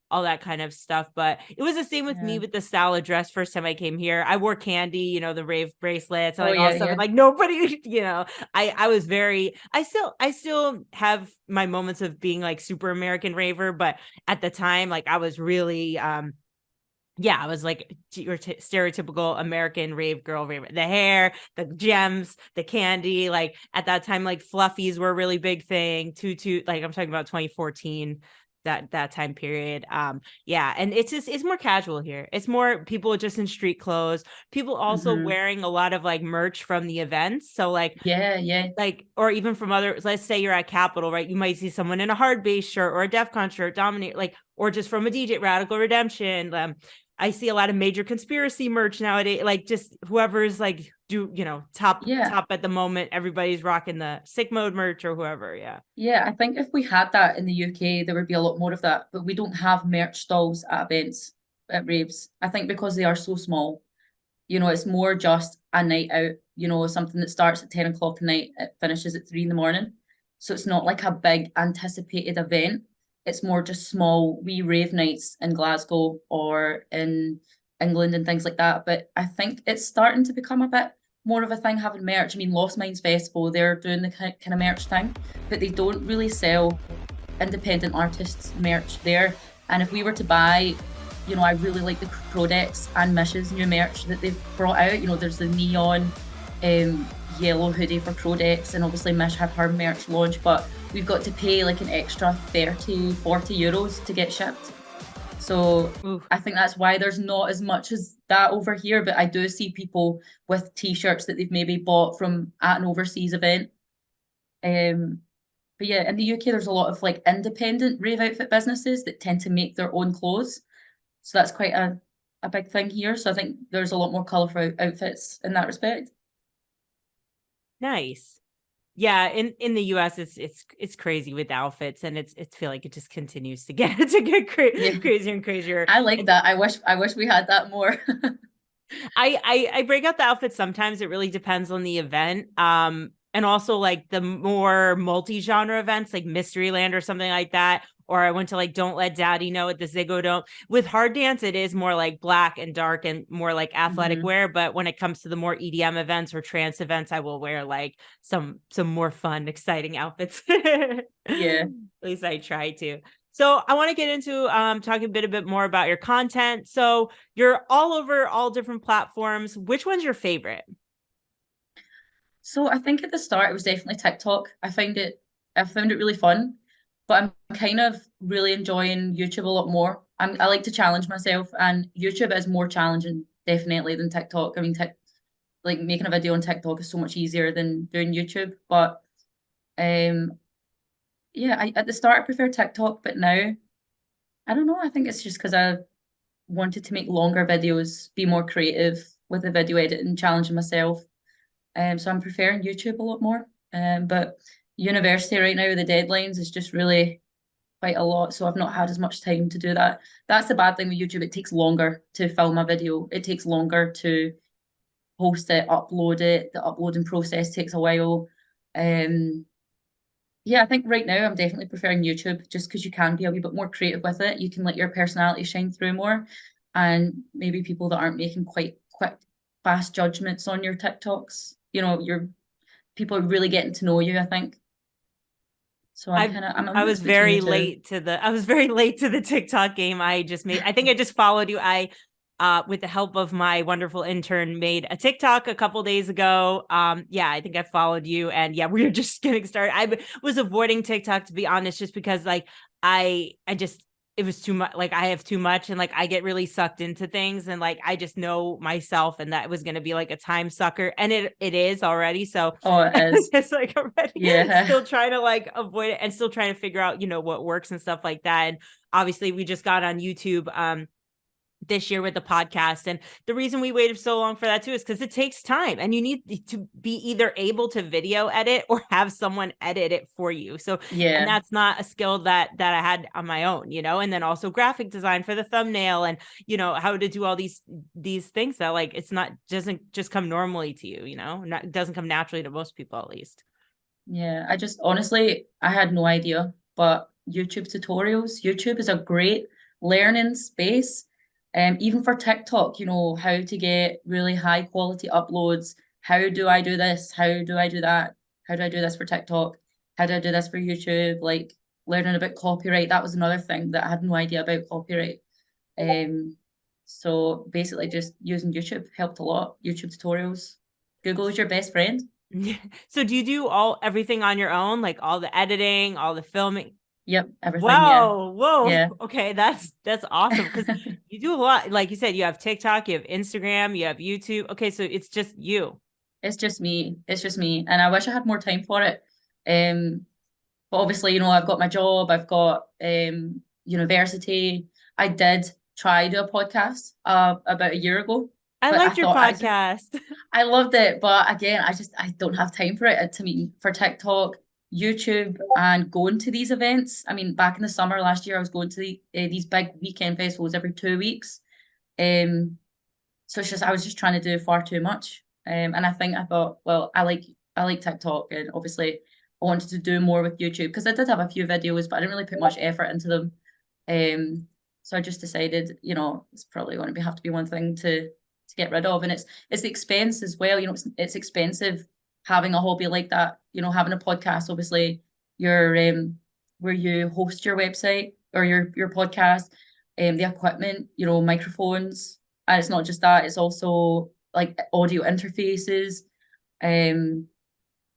all that kind of stuff. But it was the same with me Yeah. with the style of dress. First time I came here, I wore candy, the rave bracelets and Oh like all yeah, stuff. And yeah. like nobody, I was very, I still have my moments of being like super American raver, but at the time, like I was really, yeah, I was like your stereotypical American rave girl, rave. The hair, the gems, the candy. Like at that time, like fluffies were a really big thing. Tutu, like I'm talking about 2014, that time period. Yeah, and it's more casual here. It's more people just in street clothes. People also Hmm. wearing a lot of like merch from the events. So Yeah, yeah. or even from other, let's say you're at Capitol, right? You might see someone in a hard bass shirt or a DEF CON shirt, Dominate, like, or just from a DJ, Radical Redemption. I see a lot of major conspiracy merch nowadays, like just whoever's like Yeah. top at the moment. Everybody's rocking the sick mode merch or whoever. Yeah. Yeah, I think if we had that in the UK, there would be a lot more of that. But we don't have merch stalls at events at raves. I think because they are so small. It's more just a night out, something that starts at 10 o'clock at night, it finishes at 3 in the morning. So it's not like a big anticipated event. It's more just small wee rave nights in Glasgow or in England and things like that. But I think it's starting to become a bit more of a thing having merch. I mean, Lost Minds Festival, they're doing the kind of merch thing, but they don't really sell independent artists merch there. And if we were to buy, I really like the Codex and Mish's new merch that they've brought out. There's the neon yellow hoodie for Codex, and obviously Mish had her merch launch, but we've got to pay like an extra 30, 40 euros to get shipped. So Ooh. I think that's why there's not as much as that over here. But I do see people with t-shirts that they've maybe bought from at an overseas event. Um, but yeah, in the UK, there's a lot of like independent rave outfit businesses that tend to make their own clothes. So that's quite a big thing here. So I think there's a lot more colorful outfits in that respect. Nice. Yeah, in the US it's crazy with outfits, and it's feel like it just continues to get to get Yeah, crazier and crazier. I like And that. I wish we had that more. I break out the outfits sometimes. It really depends on the event. And also like the more multi-genre events like Mysteryland or something like that. Or I went to like Don't Let Daddy Know at the Ziggo Dome. With hard dance, it is more like black and dark and more like athletic Hmm. wear. But when it comes to the more EDM events or trance events, I will wear like some more fun, exciting outfits. Yeah. At least I try to. So I want to get into talking a bit more about your content. So you're all over all different platforms. Which one's your favorite? So I think at the start it was definitely TikTok. I found it really fun, but I'm kind of really enjoying YouTube a lot more. I like to challenge myself, and YouTube is more challenging definitely than TikTok. I mean, like making a video on TikTok is so much easier than doing YouTube. But um, yeah, at the start I preferred TikTok, but now I don't know. I think it's just because I wanted to make longer videos, be more creative with the video editing, challenging myself. So I'm preferring YouTube a lot more. But university right now with the deadlines is just really quite a lot. So I've not had as much time to do that. That's the bad thing with YouTube. It takes longer to film a video. It takes longer to post it, upload it. The uploading process takes a while. Um, yeah, I think right now I'm definitely preferring YouTube just because you can be a wee bit more creative with it. You can let your personality shine through more. And maybe people that aren't making quite quick, fast judgments on your TikToks, your people are really getting to know you, I think. So I'm I kind of I'm a I mix was between the very two. late to the I was very late to the TikTok game. I think I just followed you. I with the help of my wonderful intern made a TikTok a couple days ago. Yeah, I think I followed you, and yeah, we were just getting started. Was avoiding TikTok, to be honest, just because like I just it was too much. Like I have too much, and like I get really sucked into things, and like I just know myself, and that was going to be like a time sucker, and it is already. So Oh, it is. it's like already Yeah. still trying to like avoid it and still trying to figure out, what works and stuff like that. And obviously we just got on YouTube this year with the podcast. And the reason we waited so long for that too is because it takes time, and you need to be either able to video edit or have someone edit it for you. So, and Yeah. that's not a skill that I had on my own, and then also graphic design for the thumbnail, and how to do all these things that like it's not doesn't just come normally to you, not doesn't come naturally to most people at least. Yeah. I just honestly I had no idea. But YouTube is a great learning space. Even for TikTok, how to get really high quality uploads. How do I do this? How do I do that? How do I do this for TikTok? How do I do this for YouTube? Like learning about copyright. That was another thing that I had no idea about copyright. Um, so basically just using YouTube helped a lot. YouTube tutorials. Google is your best friend. So do you do everything on your own, like all the editing, all the filming? Yep, everything, yeah. Whoa, whoa. Yeah. Okay, that's awesome because you do a lot. Like you said, you have TikTok, you have Instagram, you have YouTube. Okay, so it's just you. It's just me. It's just me. And I wish I had more time for it. Um, but obviously, I've got my job, I've got university. I did try do a podcast about a year ago, I but I liked your thought podcast. I loved it, but again, I don't have time for it. To me, for TikTok, YouTube, and going to these events. I mean, back in the summer last year, I was going to these big weekend festivals every 2 weeks. Um, so it's just I was just trying to do far too much. And I thought, well, I like TikTok, and obviously I wanted to do more with YouTube because I did have a few videos, but I didn't really put much effort into them. Um, so I just decided, it's probably going to have to be one thing to get rid of, and it's the expense as well. It's expensive having a hobby like that. Having a podcast, obviously, your where you host your website or your podcast, the equipment, microphones, and it's not just that; it's also like audio interfaces. Um,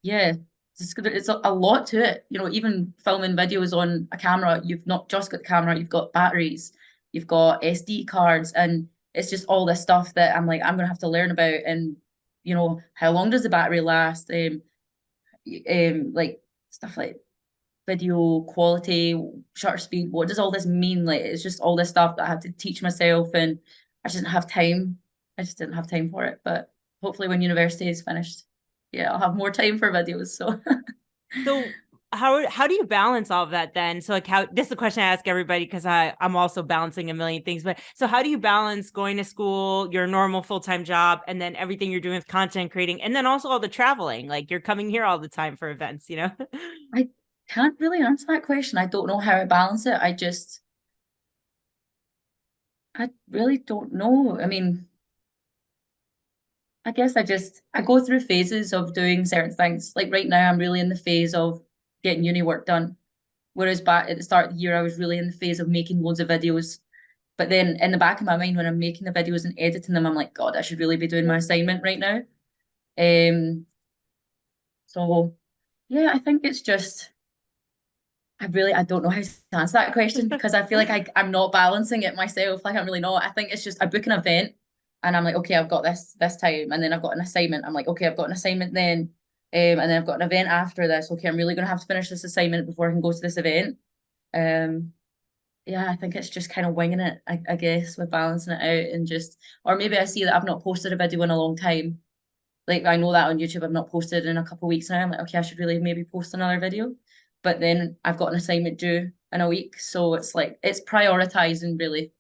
yeah, it's a lot to it. Even filming videos on a camera, you've not just got the camera, you've got batteries, you've got SD cards, and it's just all this stuff that I'm like, I'm gonna have to learn about. And how long does the battery last? Like stuff like video quality, shutter speed. What does all this mean? Like, it's just all this stuff that I had to teach myself, and I just didn't have time. I just didn't have time for it. But hopefully, when university is finished, yeah, I'll have more time for videos. So So how do you balance all of that then? So like how this is the question I ask everybody because I'm also balancing a million things. But so how do you balance going to school, your normal full-time job, and then everything you're doing with content creating, and then also all the traveling? Like you're coming here all the time for events, you know? I can't really answer that question. I don't know how I balance it. I really don't know. I mean, I guess I go through phases of doing certain things. Like right now, I'm really in the phase of getting uni work done. Whereas back at the start of the year, I was really in the phase of making loads of videos. But then in the back of my mind, when I'm making the videos and editing them, I'm like, God, I should really be doing my assignment right now. Um, so yeah, I think it's just I don't know how to answer that question because I feel like I'm not balancing it myself. Like I'm really not. I think it's just I book an event and I'm like, okay, I've got this time, and then I've got an assignment. I'm like, okay, I've got an assignment then, and then I've got an event after this. Okay, I'm really gonna have to finish this assignment before I can go to this event. Um, yeah, I think it's just kind of winging it, I guess, with balancing it out and just, or maybe I see that I've not posted a video in a long time. Like I know that on YouTube I've not posted in a couple of weeks now. I'm like, okay, I should really maybe post another video. But then I've got an assignment due in a week. So it's like it's prioritizing really.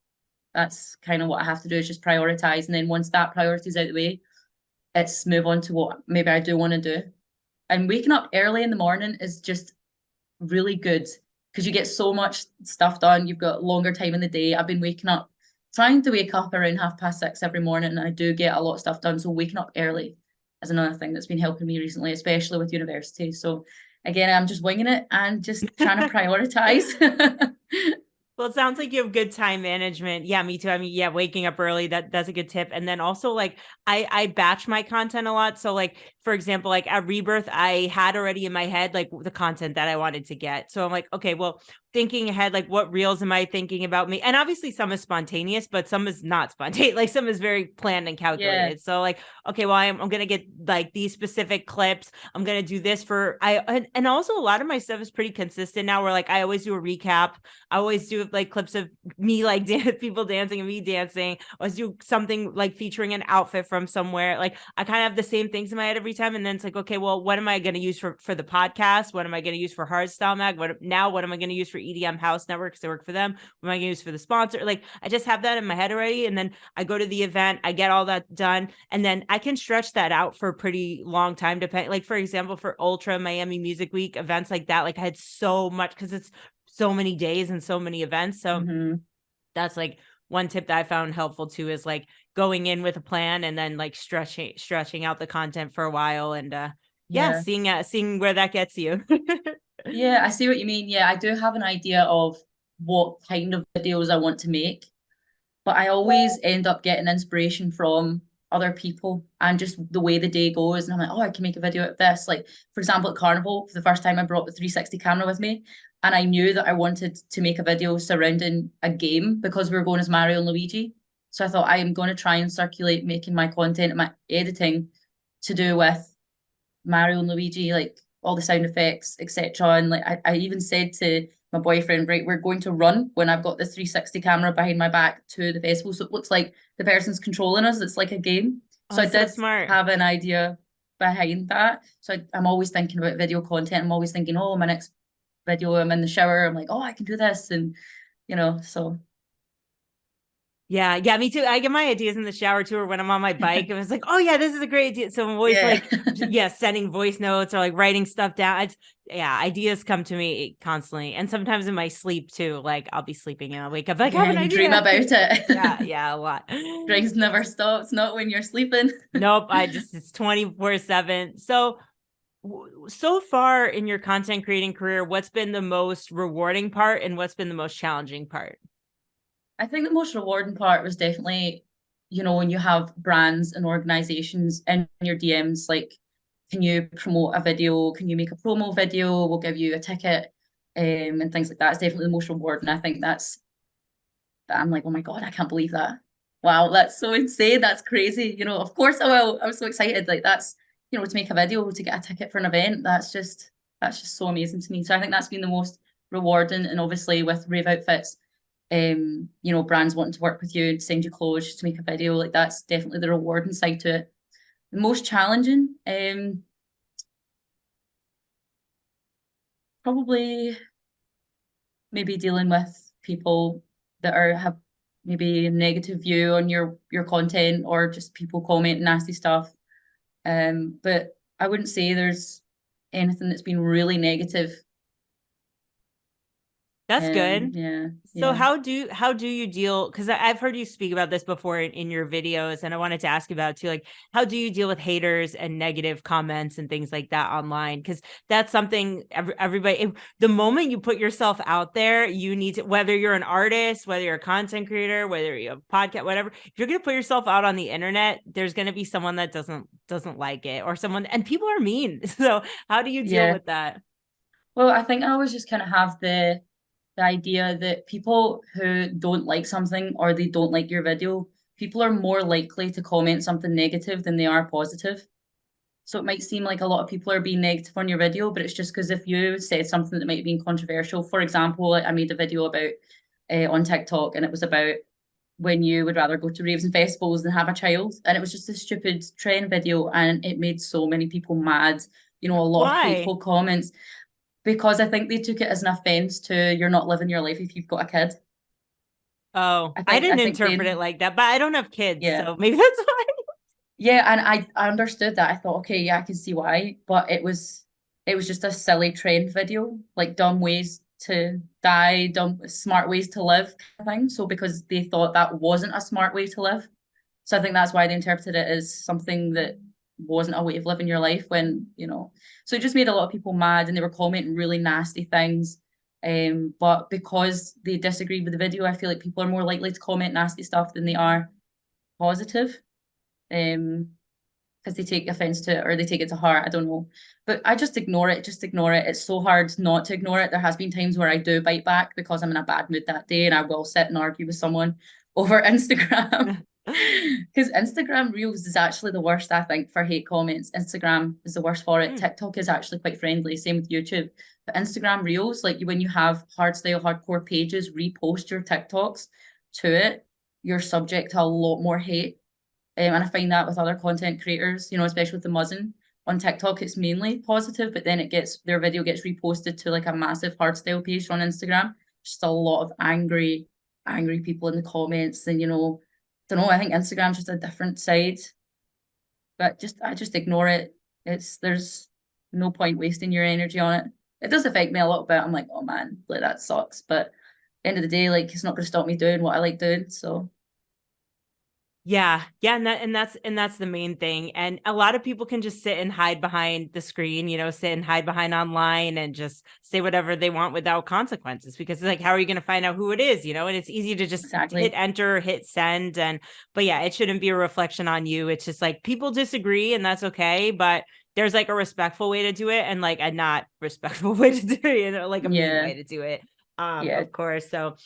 That's kind of what I have to do is just prioritize. And then once that priority is out of the way, it's move on to what maybe I do want to do. And waking up early in the morning is just really good because you get so much stuff done. You've got longer time in the day. I've been waking up, trying to wake up around 6:30 every morning, and I do get a lot of stuff done. So waking up early is another thing that's been helping me recently, especially with university. So again, I'm just winging it and just trying to prioritize. Well, it sounds like you have good time management. Yeah, me too. I mean, yeah, waking up early, that's a good tip. And then also like I batch my content a lot. So like for example, like at Rebirth, I had already in my head like the content that I wanted to get. So I'm like, okay, well, thinking ahead, like what reels am I thinking about me? And obviously some is spontaneous, but some is not spontaneous. Like some is very planned and Yeah. calculated. So like, okay, well, I'm gonna get like these specific clips. I'm gonna do this for and also a lot of my stuff is pretty consistent now where like I always do a recap. I always do like clips of me like people dancing and me dancing. I always do something like featuring an outfit from somewhere. Like I kind of have the same things in my head every time. And then it's like, okay, well, what am I going to use for the podcast? What am I going to use for Hardstyle Mag? What am I going to use for EDM House Network? Because I work for them. What am I going to use for the sponsor? Like I just have that in my head already. And then I go to the event, I get all that done. And then I can stretch that out for a pretty long time. Depending, like for example, for Ultra Miami Music Week events like that, like I had so much because it's so many days and so many events. So that's like one tip that I found helpful too is like going in with a plan and then like stretching out the content for a while and yeah, Yeah. seeing where that gets you. Yeah, I see what you mean. Yeah, I do have an idea of what kind of videos I want to make. But I always end up getting inspiration from other people and just the way the day goes. And I'm like, oh, I can make a video of this. Like, for example, at Carnival, for the first time, I brought the 360 camera with me. And I knew that I wanted to make a video surrounding a game because we were going as Mario and Luigi. So I thought I am going to try and circulate making my content and my editing to do with Mario and Luigi, like all the sound effects, etc. And like I even said to my boyfriend, right, we're going to run when I've got this 360 camera behind my back to the festival. So it looks like the person's controlling us. It's like a game. So Oh, I so did smart. have an idea behind that. So I'm always thinking about video content. I'm always thinking, oh, my next video, I'm in the shower. I'm like, oh, I can do this. And, so Yeah, me too. I get my ideas in the shower too, or when I'm on my bike. And it's like, oh yeah, this is a great idea. So I'm always yeah. like, yeah, sending voice notes or like writing stuff down. Yeah, ideas come to me constantly, and sometimes in my sleep too. Like I'll be sleeping and I'll wake up like, I have Yeah, an you dream idea. about it. Yeah, a lot. Dreams never stops, not when you're sleeping. Nope, it's 24/7. So so far in your content creating career, what's been the most rewarding part and what's been the most challenging part? I think the most rewarding part was definitely, when you have brands and organizations in your DMs, like, can you promote a video? Can you make a promo video? We'll give you a ticket, and things like that. It's definitely the most rewarding. I think that's that I'm like, oh my God, I can't believe that. Wow, that's so insane. That's crazy. You know, of course I will. I was so excited. Like that's, you know, to make a video, to get a ticket for an event, that's just so amazing to me. So I think that's been the most rewarding. And obviously with Rave Outfits, you know, brands wanting to work with you and send you clothes to make a video, like that's definitely the rewarding side to it. The most challenging, probably maybe dealing with people that are have maybe a negative view on your content, or just people comment nasty stuff. But I wouldn't say there's anything that's been really negative. That's good. Yeah, So yeah, how do you deal? Because I've heard you speak about this before in your videos, and I wanted to ask about it too. Like, how do you deal with haters and negative comments and things like that online? Because that's something everybody. The moment you put yourself out there, you need to. Whether you're an artist, whether you're a content creator, whether you have a podcast, whatever. If you're gonna put yourself out on the internet, there's gonna be someone that doesn't like it, or someone, and people are mean. So how do you deal yeah. with that? Well, I think I always just kind of have the idea that people who don't like something, or they don't like your video, people are more likely to comment something negative than they are positive. So it might seem like a lot of people are being negative on your video, but it's just because if you said something that might have been controversial, for example, I made a video about on TikTok, and it was about when you would rather go to raves and festivals than have a child, and it was just a stupid trend video, and it made so many people mad. You know, a lot of Why? hateful comments, because I think they took it as an offense to you're not living your life if you've got a kid. Oh, I I think I didn't think interpret it then like that, but I don't have kids, yeah. so maybe that's why. Yeah, and I understood that. I thought, okay, yeah, I can see why, but it was just a silly trend video, like dumb ways to die, dumb smart ways to live kind of thing. So because they thought that wasn't a smart way to live, so I think that's why they interpreted it as something that wasn't a way of living your life, when, you know. So it just made a lot of people mad, and they were commenting really nasty things. But because they disagreed with the video, I feel like people are more likely to comment nasty stuff than they are positive. Um, because they take offense to it, or they take it to heart. I don't know. But I just ignore it, just ignore it. It's so hard not to ignore it. There has been times where I do bite back because I'm in a bad mood that day, and I will sit and argue with someone over Instagram. Because Instagram Reels is actually the worst, I think, for hate comments. Instagram is the worst for it. Hmm. TikTok is actually quite friendly, same with YouTube. But Instagram Reels, like when you have hardstyle, hardcore pages repost your TikToks to it, you're subject to a lot more hate. And I find that with other content creators, you know, especially with the muzzin on TikTok, it's mainly positive, but then their video gets reposted to like a massive hardstyle page on Instagram. Just a lot of angry people in the comments. And, you know, don't know, I think Instagram's just a different side, but I just ignore it. There's no point wasting your energy on it. It does affect me a little bit. I'm like, oh man, like that sucks. But at the end of the day, like it's not gonna stop me doing what I like doing. So Yeah, yeah, and that's the main thing. And a lot of people can just sit and hide behind the screen, sit and hide behind online and just say whatever they want without consequences. Because it's like, how are you going to find out who it is? And it's easy to just hit exactly. enter, hit send, but yeah, it shouldn't be a reflection on you. It's just like people disagree, and that's okay. But there's like a respectful way to do it, and like a not respectful way to do it, like a mean Yeah. way to do it. Yeah. Of course. So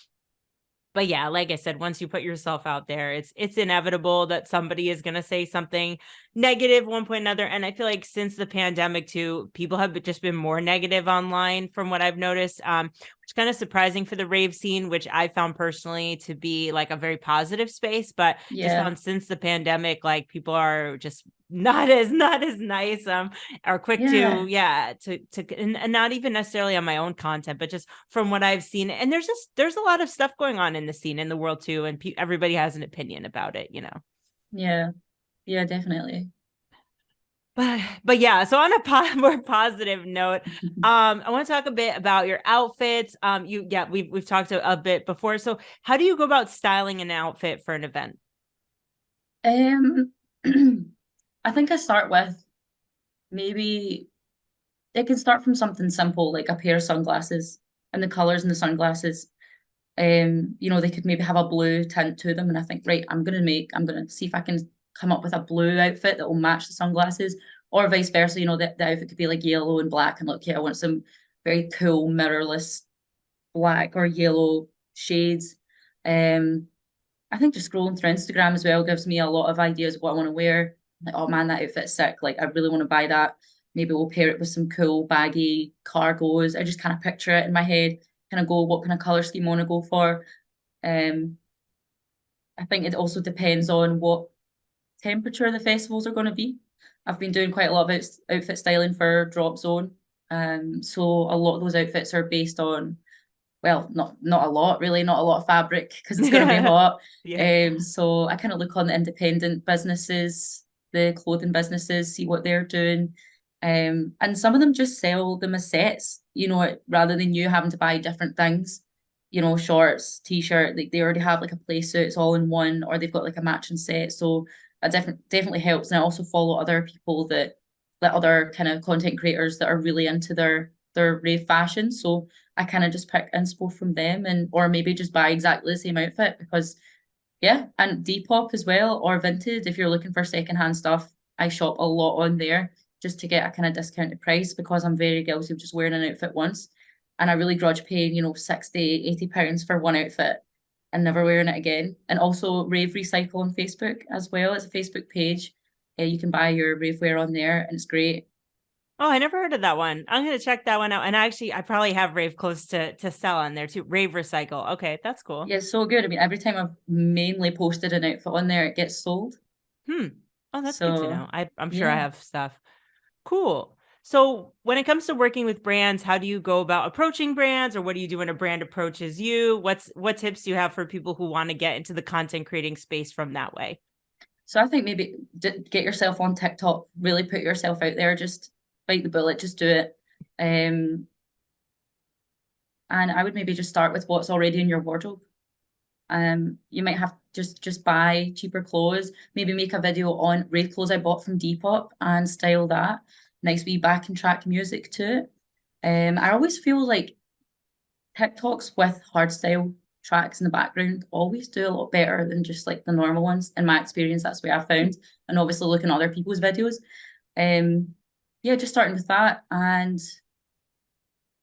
but yeah, like I said, once you put yourself out there, it's inevitable that somebody is going to say something negative one point or another. And I feel like since the pandemic too, people have just been more negative online from what I've noticed, which is kind of surprising for the rave scene, which I found personally to be like a very positive space. But just Yeah. found since the pandemic, like people are just not as nice are quick to Yeah. yeah and not even necessarily on my own content, but just from what I've seen. And there's a lot of stuff going on in the scene in the world too, and everybody has an opinion about it. Yeah. Yeah, definitely. But yeah, so on a more positive note, I want to talk a bit about your outfits. We've talked a bit before. So how do you go about styling an outfit for an event? Um, I think I start with, maybe it can start from something simple like a pair of sunglasses, and the colors in the sunglasses. You know, they could maybe have a blue tint to them, and I think, right, I'm gonna see if I can come up with a blue outfit that will match the sunglasses, or vice versa. You know, the outfit could be like yellow and black, and look, yeah, I want some very cool mirrorless black or yellow shades. I think just scrolling through Instagram as well gives me a lot of ideas of what I want to wear. Like, oh man, that outfit's sick. Like, I really want to buy that. Maybe we'll pair it with some cool baggy cargos. I just kind of picture it in my head, kind of go what kind of color scheme I want to go for. Um, I think it also depends on what temperature the festivals are going to be. I've been doing quite a lot of outfit styling for Drop Zone. So a lot of those outfits are based on, well, not a lot, really, not a lot of fabric because it's going to be hot. Yeah. So I kind of look on the independent businesses, the clothing businesses, see what they're doing. And some of them just sell them as sets, rather than you having to buy different things, shorts, t-shirt, they already have like a play suit, it's all in one, or they've got like a matching set. So that definitely helps. And I also follow other people that other kind of content creators that are really into their rave fashion. So I kind of just pick inspo from them and or maybe just buy exactly the same outfit because yeah, and Depop as well or Vinted if you're looking for secondhand stuff. I shop a lot on there just to get a kind of discounted price because I'm very guilty of just wearing an outfit once. And I really grudge paying, 60, £80 for one outfit and never wearing it again. And also Rave Recycle on Facebook as well. It's a Facebook page. You can buy your rave wear on there and it's great. Oh, I never heard of that one. I'm gonna check that one out. And I probably have Rave clothes to sell on there too. Rave Recycle. Okay, that's cool. Yeah, it's so good. I mean, every time I've mainly posted an outfit on there, it gets sold. Hmm. Oh, that's good to So know. I'm sure I yeah. have stuff. Cool. So when it comes to working with brands, how do you go about approaching brands, or what do you do when a brand approaches you? What tips do you have for people who want to get into the content creating space from that way? So I think maybe get yourself on TikTok, really put yourself out there, just bite the bullet, just do it. Um, and I would maybe just start with what's already in your wardrobe. You might have just buy cheaper clothes, maybe make a video on rave clothes I bought from Depop and style that. Nice wee back and track music to it. I always feel like TikToks with hardstyle tracks in the background always do a lot better than just like the normal ones. In my experience, that's what I found. And obviously looking at other people's videos. Um, yeah, just starting with that and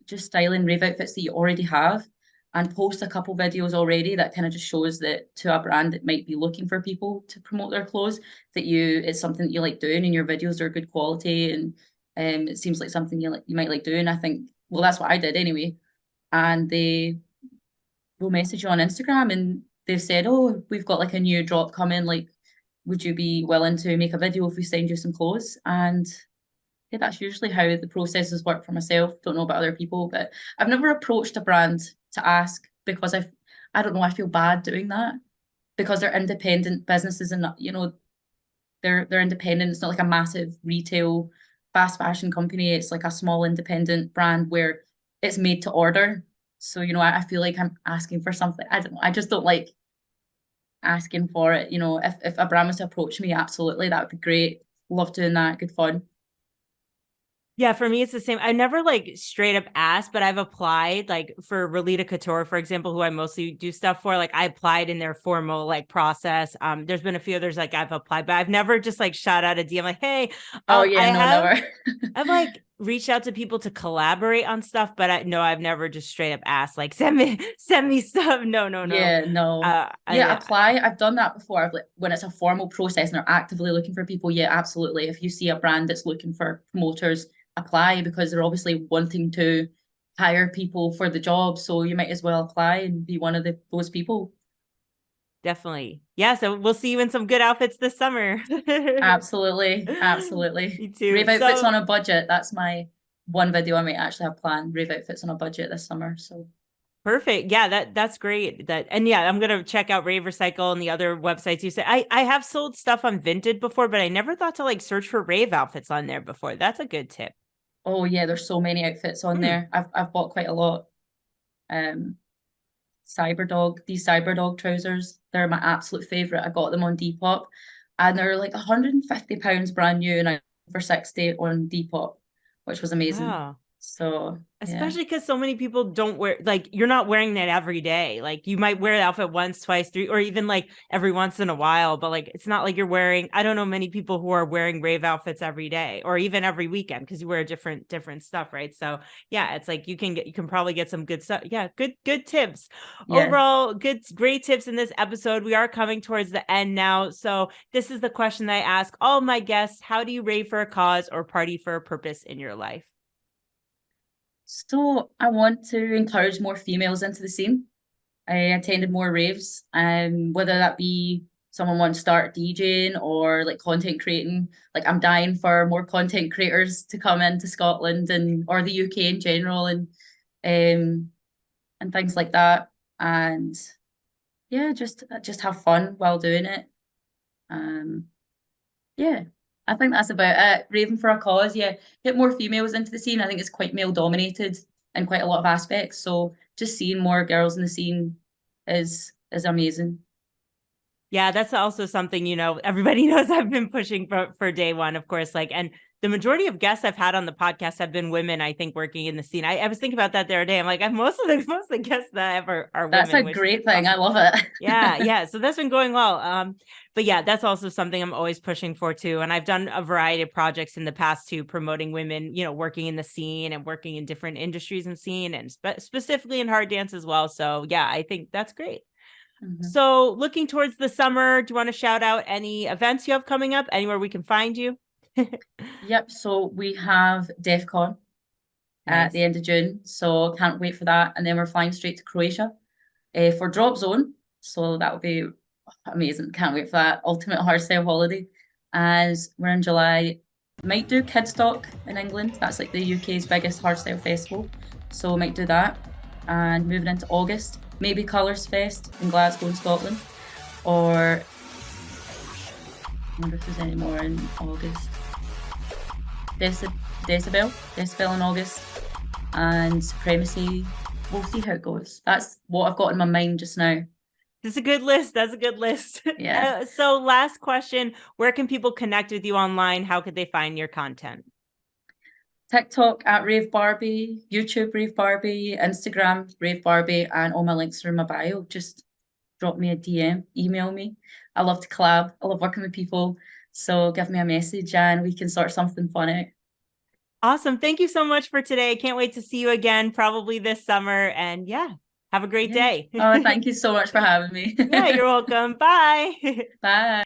just styling rave outfits that you already have and post a couple videos already that kind of just shows that to a brand that might be looking for people to promote their clothes, that it's something that you like doing and your videos are good quality and it seems like something you might like doing. I think, well, that's what I did anyway. And they will message you on Instagram and they've said, oh, we've got like a new drop coming. Like, would you be willing to make a video if we send you some clothes? And yeah, that's usually how the processes work for myself. Don't know about other people, but I've never approached a brand to ask because I don't know, I feel bad doing that because they're independent businesses and they're independent. It's not like a massive retail fast fashion company. It's like a small independent brand where it's made to order. So, I feel like I'm asking for something. I don't know. I just don't like asking for it. If a brand was to approach me, absolutely, that would be great. Love doing that. Good fun. Yeah, for me, it's the same. I never like straight up asked, but I've applied like for Rolita Couture, for example, who I mostly do stuff for. Like I applied in their formal like process. There's been a few others like I've applied, but I've never just like shot out a DM like, hey, Oh yeah, I no, have never. I've like reached out to people to collaborate on stuff, but I've never just straight up asked like send me stuff. No, no, no. Yeah, no. Yeah, I apply. I've done that before. I've like when it's a formal process and they're actively looking for people. Yeah, absolutely. If you see a brand that's looking for promoters, apply because they're obviously wanting to hire people for the job. So you might as well apply and be one of those people. definitely. Yeah, so we'll see you in some good outfits this summer. Absolutely, absolutely. Me too. Rave outfits So on a budget. That's my one video I might actually have planned. Rave outfits on a budget this summer. So perfect. Yeah, that's great. And yeah, I'm gonna check out Rave Recycle and the other websites you said. I have sold stuff on Vinted before, but I never thought to like search for rave outfits on there before. That's a good tip. oh yeah, there's so many outfits on Hmm. there. I've bought quite a lot. Um these Cyberdog trousers. They're my absolute favorite. I got them on Depop and they're like £150 brand new and I for 60 on Depop, which was amazing. Wow. So Especially because so many people don't wear, like, you're not wearing that every day. Like, you might wear the outfit once, twice, three, or even like every once in a while. But like, it's not like you're wearing, I don't know many people who are wearing rave outfits every day or even every weekend because you wear different stuff, right? So yeah, it's like you can probably get some good stuff. Yeah, good tips. Yeah. Overall, great tips in this episode. We are coming towards the end now. So this is the question that I ask all of my guests. How do you rave for a cause or party for a purpose in your life? So I want to encourage more females into the scene. I attended more raves, whether that be someone wants to start DJing or like content creating. Like I'm dying for more content creators to come into Scotland and or the UK in general and things like that. And yeah, just have fun while doing it. Um, yeah, I think that's about it. Raving for a cause, yeah. Get more females into the scene. I think it's quite male dominated in quite a lot of aspects. So just seeing more girls in the scene is amazing. Yeah, that's also something, everybody knows I've been pushing for day one, of course. Like, and the majority of guests I've had on the podcast have been women, I think, working in the scene. I was thinking about that the other day. I'm like, most of the guests that I have are That's a women, which is great thing. I awesome. love it. Yeah. So that's been going well. But yeah, that's also something I'm always pushing for too. And I've done a variety of projects in the past too, promoting women, working in the scene and working in different industries and scene and specifically in hard dance as well. So yeah, I think that's great. Mhm. So looking towards the summer, do you want to shout out any events you have coming up, anywhere we can find you? Yep. So we have DEF CON at the Nice. end of June. So can't wait for that. And then we're flying straight to Croatia for Drop Zone. So that'll be amazing. Can't wait for that. Ultimate hardstyle holiday. As we're in July, might do Kidstock in England. That's like the UK's biggest hardstyle festival. So might do that. And moving into August, maybe Colours Fest in Glasgow in Scotland. Or I wonder if there's any more in August. Decibel in August. And Supremacy. We'll see how it goes. That's what I've got in my mind just now. That's a good list. That's a good list. Yeah. So last question, where can people connect with you online? How could they find your content? TikTok at Rave Barbie, YouTube Rave Barbie, Instagram Rave Barbie, and all my links are in my bio. Just drop me a DM, email me. I love to collab. I love working with people. So give me a message and we can sort something fun out. Awesome. Thank you so much for today. I can't wait to see you again, probably this summer. And yeah, have a great Yeah. day. Oh, thank you so much for having me. Yeah, you're welcome. Bye. Bye.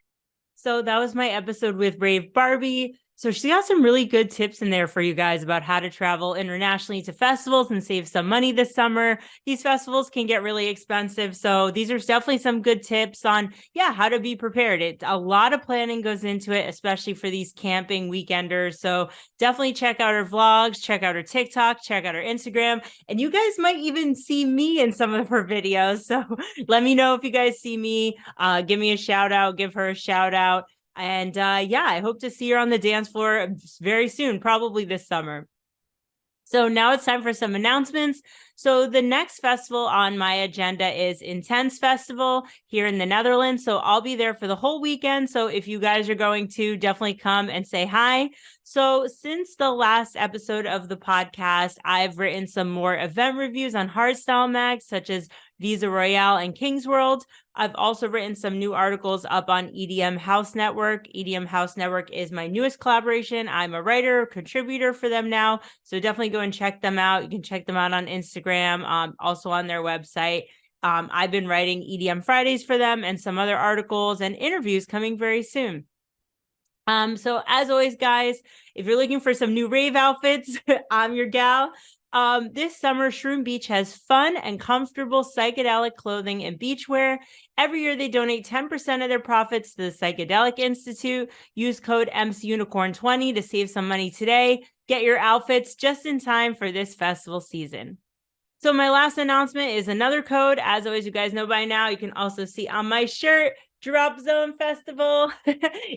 So that was my episode with Rave Barbie. So she got some really good tips in there for you guys about how to travel internationally to festivals and save some money this summer. These festivals can get really expensive. So these are definitely some good tips on, how to be prepared. A lot of planning goes into it, especially for these camping weekenders. So definitely check out her vlogs, check out her TikTok, check out her Instagram, and you guys might even see me in some of her videos. So let me know if you guys see me. Give me a shout out, give her a shout out. And I hope to see her on the dance floor very soon, probably this summer. So now it's time for some announcements. So the next festival on my agenda is Intense Festival here in the Netherlands. So I'll be there for the whole weekend. So if you guys are going to, definitely come and say hi. So since the last episode of the podcast, I've written some more event reviews on hardstyle mags, such as Visa Royale and King's World. I've also written some new articles up on EDM House Network. EDM House Network is my newest collaboration. I'm a writer, contributor for them now. So definitely go and check them out. You can check them out on Instagram, also on their website. I've been writing EDM Fridays for them and some other articles and interviews coming very soon. So as always, guys, if you're looking for some new rave outfits, I'm your gal. This summer, Shroom Beach has fun and comfortable psychedelic clothing and beachwear. Every year, they donate 10% of their profits to the Psychedelic Institute. Use code EMSUnicorn20 to save some money today. Get your outfits just in time for this festival season. So my last announcement is another code. As always, you guys know by now, you can also see on my shirt, Drop Zone Festival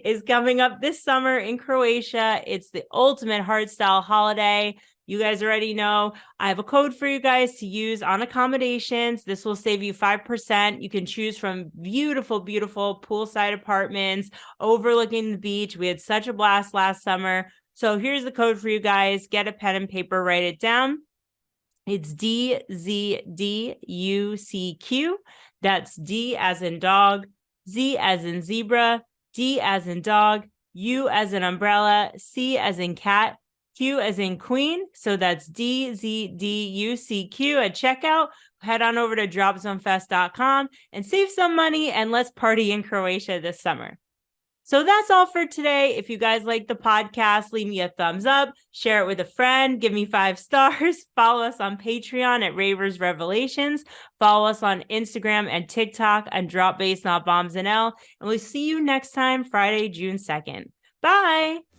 is coming up this summer in Croatia. It's the ultimate hardstyle holiday. You guys already know. I have a code for you guys to use on accommodations. This will save you 5%. You can choose from beautiful, beautiful poolside apartments overlooking the beach. We had such a blast last summer. So here's the code for you guys. Get a pen and paper, write it down. It's DZDUCQ. That's D as in dog, Z as in zebra, D as in dog, U as in umbrella, C as in cat, Q as in queen. So that's DZDUCQ at checkout. Head on over to dropzonefest.com and save some money, and let's party in Croatia this summer. So that's all for today. If you guys like the podcast, leave me a thumbs up, share it with a friend, give me 5 stars, follow us on Patreon at Ravers Revelations, follow us on Instagram and TikTok and Drop Bass Not Bombs and L, and we'll see you next time, Friday, June 2nd. Bye!